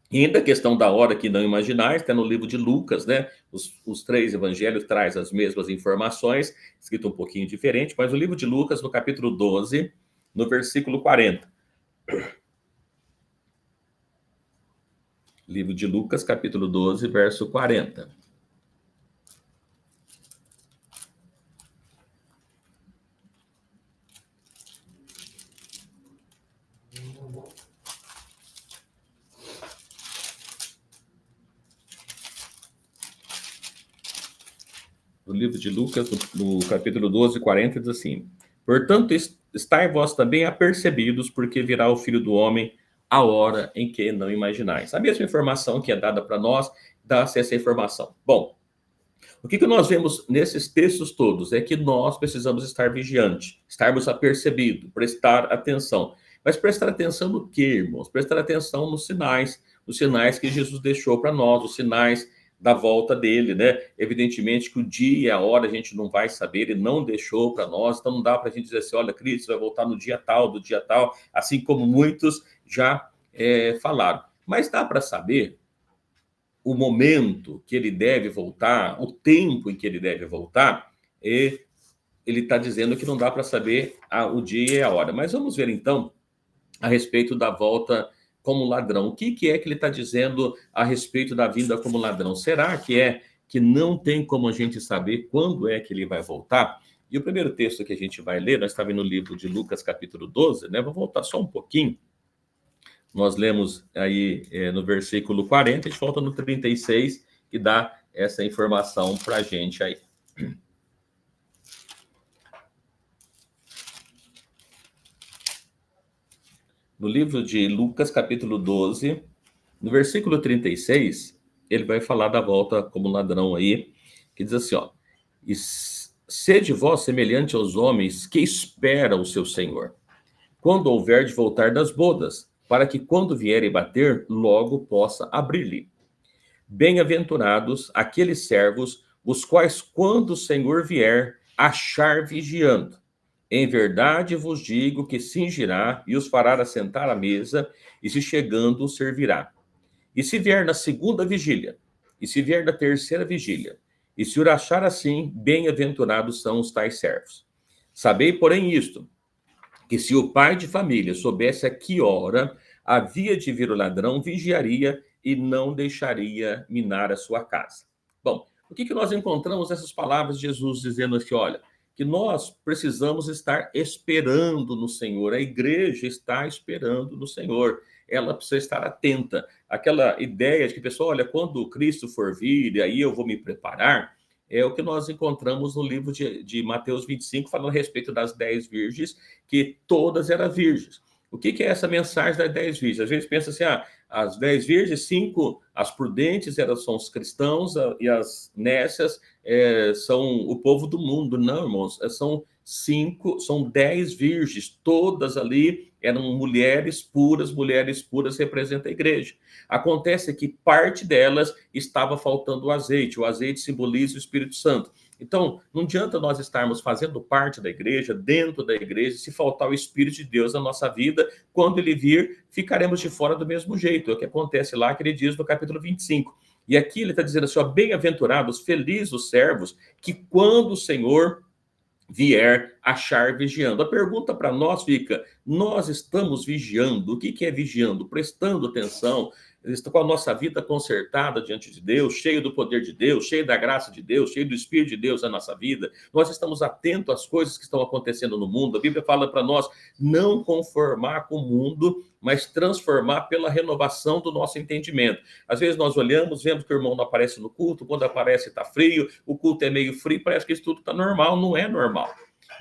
E ainda a questão da hora que não imaginais, está no livro de Lucas, né? Os 3 evangelhos trazem as mesmas informações, escrito um pouquinho diferente, mas o livro de Lucas, no capítulo 12, no versículo 40. Livro de Lucas, capítulo 12, verso 40. no livro de Lucas, no capítulo 12, 40, diz assim: portanto, estai vós também apercebidos, porque virá o Filho do Homem a hora em que não imaginais. A mesma informação que é dada para nós, dá-se essa informação. Bom, o que nós vemos nesses textos todos é que nós precisamos estar vigiantes, estarmos apercebidos, prestar atenção. Mas prestar atenção no quê, irmãos? Prestar atenção nos sinais que Jesus deixou para nós, os sinais da volta dele, né? Evidentemente que o dia e a hora a gente não vai saber, ele não deixou para nós, então não dá para a gente dizer assim, olha, Cristo vai voltar no dia tal, do dia tal, assim como muitos já falaram. Mas dá para saber o momento que ele deve voltar, o tempo em que ele deve voltar, e ele está dizendo que não dá para saber o dia e a hora. Mas vamos ver, então, a respeito da volta como ladrão. O que é que ele está dizendo a respeito da vinda como ladrão? Será que não tem como a gente saber quando é que ele vai voltar? E o primeiro texto que a gente vai ler, nós estamos no livro de Lucas, capítulo 12, né? Vou voltar só um pouquinho. Nós lemos aí no versículo 40, a gente volta no 36, que dá essa informação para a gente aí. No livro de Lucas, capítulo 12, no versículo 36, ele vai falar da volta como ladrão aí, que diz assim, ó: e sede vós semelhante aos homens que esperam o seu Senhor, quando houver de voltar das bodas, para que quando vierem bater, logo possa abrir-lhe. Bem-aventurados aqueles servos, os quais, quando o Senhor vier, achar vigiando. Em verdade vos digo que cingirá e os fará assentar à mesa, e se chegando, os servirá. E se vier na segunda vigília, e se vier na terceira vigília, e se o achar assim, bem-aventurados são os tais servos. Sabei, porém, isto, que se o pai de família soubesse a que hora havia de vir o ladrão, vigiaria e não deixaria minar a sua casa. Bom, o que nós encontramos nessas palavras de Jesus dizendo assim, olha, que nós precisamos estar esperando no Senhor, a igreja está esperando no Senhor, ela precisa estar atenta. Aquela ideia de que, pessoal, olha, quando Cristo for vir, e aí eu vou me preparar, é o que nós encontramos no livro de Mateus 25, falando a respeito das 10 virgens, que todas eram virgens. O que é essa mensagem das 10 virgens? Às vezes pensa assim, as 10 virgens, 5, as prudentes são os cristãos, e as nécias são o povo do mundo. Não, irmãos, são 10 virgens, todas ali eram mulheres puras representa a igreja. Acontece que parte delas estava faltando o azeite simboliza o Espírito Santo. Então, não adianta nós estarmos fazendo parte da igreja, dentro da igreja, se faltar o Espírito de Deus na nossa vida, quando ele vir, ficaremos de fora do mesmo jeito. É o que acontece lá, que ele diz no capítulo 25. E aqui ele está dizendo assim, ó, bem-aventurados, felizes os servos, que quando o Senhor vier, achar vigiando. A pergunta para nós fica, nós estamos vigiando? O que é vigiando? Prestando atenção, com a nossa vida consertada diante de Deus, cheio do poder de Deus, cheio da graça de Deus, cheio do Espírito de Deus na nossa vida. Nós estamos atentos às coisas que estão acontecendo no mundo. A Bíblia fala para nós não conformar com o mundo, mas transformar pela renovação do nosso entendimento. Às vezes nós olhamos, vemos que o irmão não aparece no culto, quando aparece está frio, o culto é meio frio, parece que isso tudo está normal, não é normal.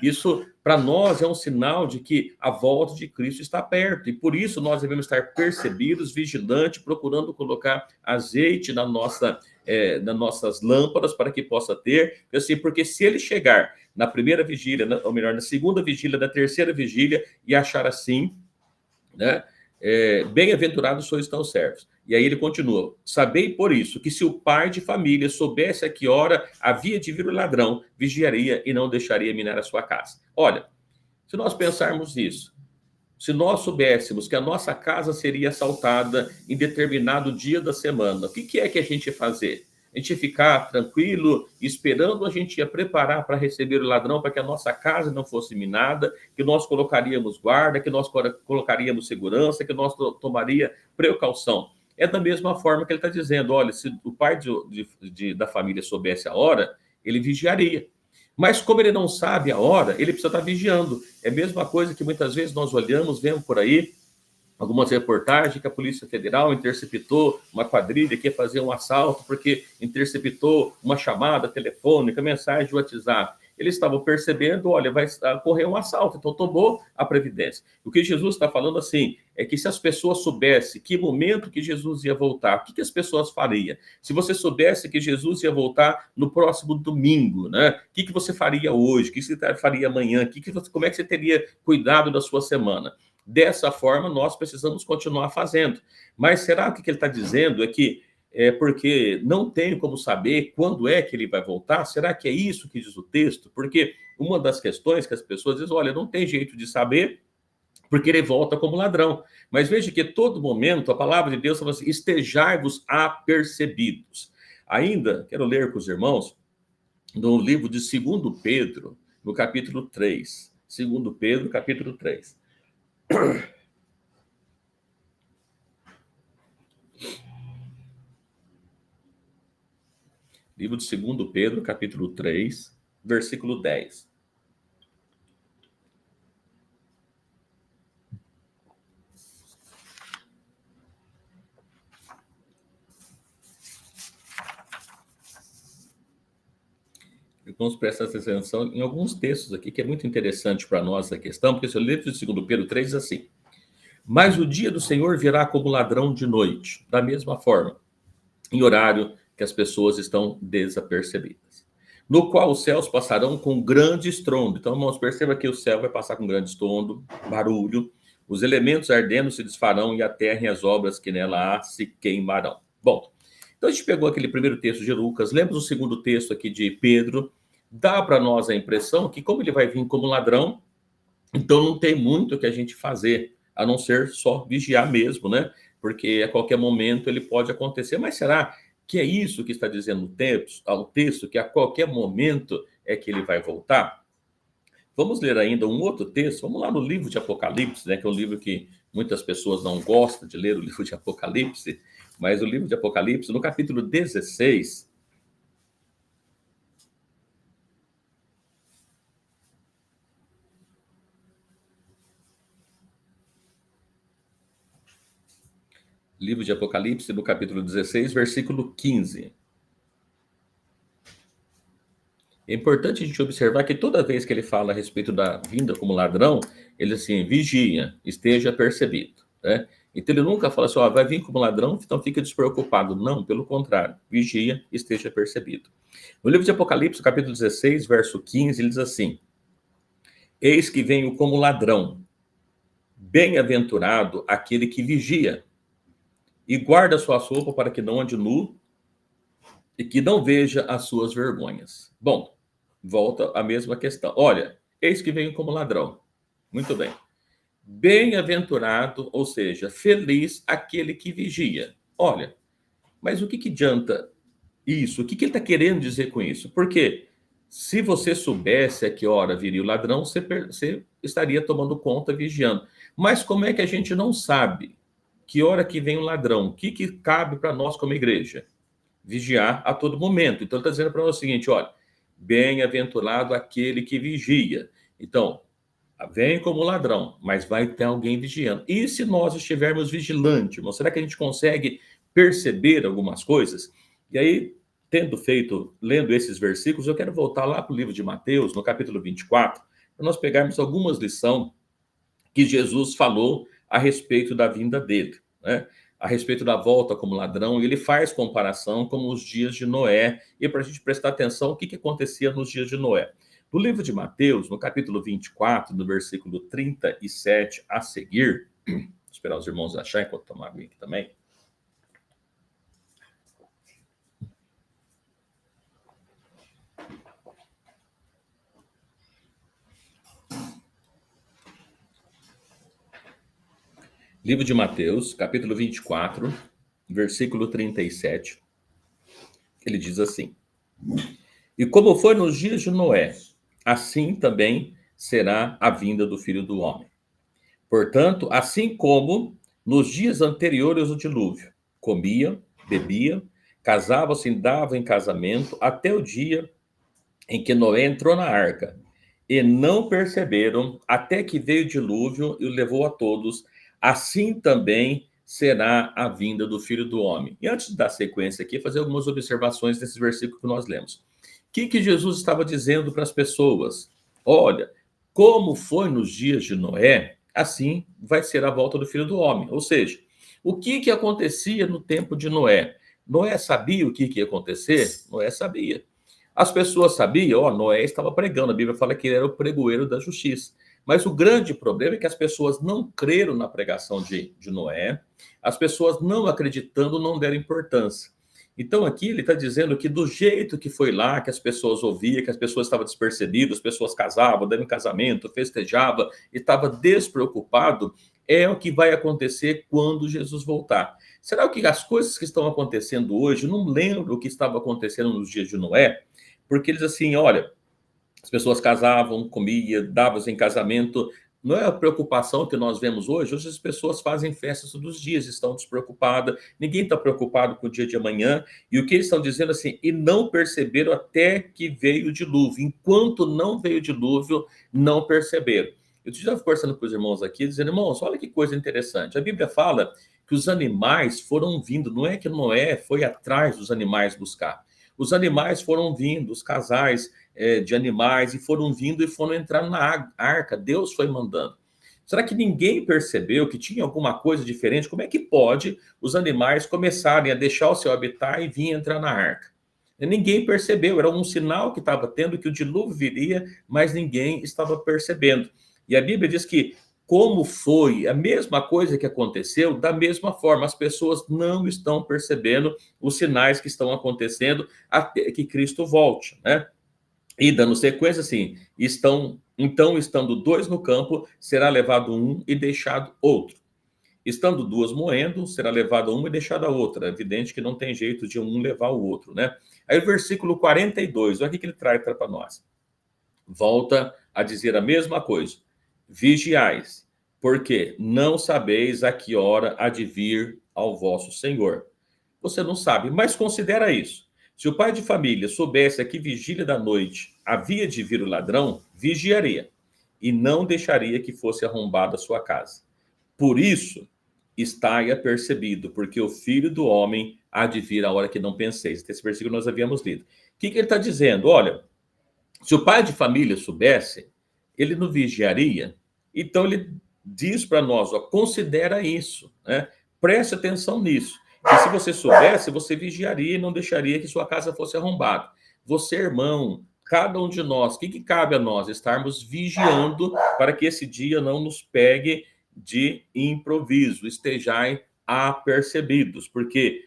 Isso, para nós, é um sinal de que a volta de Cristo está perto, e por isso nós devemos estar percebidos, vigilantes, procurando colocar azeite nas nossas lâmpadas para que possa ter, assim, porque se ele chegar na primeira vigília, ou melhor, na segunda vigília, na terceira vigília, e achar assim, né, bem-aventurados sois tão servos. E aí ele continua, sabei por isso, que se o pai de família soubesse a que hora havia de vir o ladrão, vigiaria e não deixaria minar a sua casa. Olha, se nós pensarmos nisso, se nós soubéssemos que a nossa casa seria assaltada em determinado dia da semana, o que é que a gente ia fazer? A gente ia ficar tranquilo, esperando, a gente ia preparar para receber o ladrão, para que a nossa casa não fosse minada, que nós colocaríamos guarda, que nós colocaríamos segurança, que nós tomaria precaução. É da mesma forma que ele está dizendo, olha, se o pai da família soubesse a hora, ele vigiaria. Mas como ele não sabe a hora, ele precisa estar vigiando. É a mesma coisa que muitas vezes nós olhamos, vemos por aí, algumas reportagens que a Polícia Federal interceptou uma quadrilha que ia fazer um assalto porque interceptou uma chamada telefônica, mensagem de WhatsApp. Eles estavam percebendo, olha, vai ocorrer um assalto, então tomou a previdência. O que Jesus está falando assim, é que se as pessoas soubessem que momento que Jesus ia voltar, o que as pessoas fariam? Se você soubesse que Jesus ia voltar no próximo domingo, né? O que você faria hoje? O que você faria amanhã? Como é que você teria cuidado da sua semana? Dessa forma, nós precisamos continuar fazendo. Mas será que o que ele está dizendo é que porque não tenho como saber quando é que ele vai voltar? Será que é isso que diz o texto? Porque uma das questões que as pessoas dizem, olha, não tem jeito de saber, porque ele volta como ladrão. Mas veja que todo momento a palavra de Deus fala assim, estejai-vos apercebidos. Ainda, quero ler com os irmãos, no livro de 2 Pedro, no capítulo 3. 2 Pedro, capítulo 3. Livro de 2 Pedro, capítulo 3, versículo 10. Vamos prestar atenção em alguns textos aqui, que é muito interessante para nós a questão, porque o livro de 2 Pedro 3 diz assim, mas o dia do Senhor virá como ladrão de noite, da mesma forma, em horário que as pessoas estão desapercebidas, no qual os céus passarão com grande estrondo. Então, irmãos, perceba que o céu vai passar com grande estrondo, barulho, os elementos ardendo se desfarão e a terra e as obras que nela há se queimarão. Bom, então a gente pegou aquele primeiro texto de Lucas, lembra o segundo texto aqui de Pedro, dá para nós a impressão que como ele vai vir como ladrão, então não tem muito o que a gente fazer, a não ser só vigiar mesmo, né? Porque a qualquer momento ele pode acontecer. Mas será que é isso que está dizendo o texto, que a qualquer momento é que ele vai voltar? Vamos ler ainda um outro texto, vamos lá no livro de Apocalipse, né, que é um livro que muitas pessoas não gostam de ler, o livro de Apocalipse, mas o livro de Apocalipse, no capítulo 16, livro de Apocalipse, no capítulo 16, versículo 15. É importante a gente observar que toda vez que ele fala a respeito da vinda como ladrão, ele assim, vigia, esteja percebido, né? Então ele nunca fala assim, ó, vai vir como ladrão, então fica despreocupado. Não, pelo contrário, vigia, esteja percebido. No livro de Apocalipse, capítulo 16, verso 15, ele diz assim, eis que venho como ladrão, bem-aventurado aquele que vigia, e guarda sua roupa para que não ande nu e que não veja as suas vergonhas. Bom, volta a mesma questão. Olha, eis que venho como ladrão. Muito bem. Bem-aventurado, ou seja, feliz aquele que vigia. Olha, mas o que adianta isso? O que ele está querendo dizer com isso? Porque se você soubesse a que hora viria o ladrão, você estaria tomando conta, vigiando. Mas como é que a gente não sabe que hora que vem o ladrão? O que cabe para nós como igreja? Vigiar a todo momento. Então, ele está dizendo para nós o seguinte, olha, bem-aventurado aquele que vigia. Então, vem como ledrão, mas vai ter alguém vigiando. E se nós estivermos vigilantes, irmão, será que a gente consegue perceber algumas coisas? E aí, lendo esses versículos, eu quero voltar lá para o livro de Mateus, no capítulo 24, para nós pegarmos algumas lições que Jesus falou a respeito da vinda dele, né? A respeito da volta como ladrão, ele faz comparação com os dias de Noé, e para a gente prestar atenção o que acontecia nos dias de Noé. No livro de Mateus, no capítulo 24, no versículo 37 a seguir, vou esperar os irmãos acharem enquanto tomar água aqui também. Livro de Mateus, capítulo 24, versículo 37, ele diz assim, e como foi nos dias de Noé, assim também será a vinda do Filho do Homem. Portanto, assim como nos dias anteriores ao dilúvio, comiam, bebiam, casavam-se e davam em casamento até o dia em que Noé entrou na arca, e não perceberam até que veio o dilúvio e o levou a todos, assim também será a vinda do Filho do Homem. E antes de dar sequência aqui, fazer algumas observações desse versículo que nós lemos. O que Jesus estava dizendo para as pessoas? Olha, como foi nos dias de Noé, assim vai ser a volta do Filho do Homem. Ou seja, o que acontecia no tempo de Noé? Noé sabia o que ia acontecer? Noé sabia. As pessoas sabiam, Noé estava pregando, a Bíblia fala que ele era o pregoeiro da justiça. Mas o grande problema é que as pessoas não creram na pregação de Noé, as pessoas não acreditando não deram importância. Então aqui ele está dizendo que do jeito que foi lá, que as pessoas ouviam, que as pessoas estavam despercebidas, as pessoas casavam, dando casamento, festejavam e estavam despreocupado, é o que vai acontecer quando Jesus voltar. Será que as coisas que estão acontecendo hoje, eu não lembro o que estava acontecendo nos dias de Noé, porque eles assim, olha, as pessoas casavam, comiam, davam-se em casamento. Não é a preocupação que nós vemos hoje. Hoje as pessoas fazem festas todos os dias, estão despreocupadas. Ninguém está preocupado com o dia de amanhã. E o que eles estão dizendo assim, e não perceberam até que veio o dilúvio. Enquanto não veio o dilúvio, não perceberam. Eu estava conversando com os irmãos aqui, dizendo, irmãos, olha que coisa interessante. A Bíblia fala que os animais foram vindo. Não é que Noé foi atrás dos animais buscar. Os animais foram vindo, os casais de animais, e foram vindo e foram entrar na arca. Deus foi mandando. Será que ninguém percebeu que tinha alguma coisa diferente? Como é que pode os animais começarem a deixar o seu habitat e vir entrar na arca? Ninguém percebeu, era um sinal que estava tendo que o dilúvio viria, mas ninguém estava percebendo. E a Bíblia diz que, como foi a mesma coisa que aconteceu, da mesma forma, as pessoas não estão percebendo os sinais que estão acontecendo até que Cristo volte, né? E dando sequência, assim, estando dois no campo, será levado um e deixado outro. Estando duas moendo, será levado uma e deixada a outra. É evidente que não tem jeito de um levar o outro, né? Aí o versículo 42, olha o que ele traz para nós. Volta a dizer a mesma coisa. Vigiais, porque não sabeis a que hora há de vir ao vosso Senhor. Você não sabe, mas considera isso. Se o pai de família soubesse a que vigília da noite havia de vir o ladrão, vigiaria e não deixaria que fosse arrombada a sua casa. Por isso, estai apercebido, porque o Filho do Homem há de vir a hora que não penseis. Esse versículo nós havíamos lido. O que ele está dizendo? Olha, se o pai de família soubesse, ele não vigiaria. Então ele diz para nós, considera isso, né? Preste atenção nisso. E se você soubesse, você vigiaria e não deixaria que sua casa fosse arrombada. Você, irmão, cada um de nós, o que cabe a nós? Estarmos vigiando para que esse dia não nos pegue de improviso. Estejai apercebidos, porque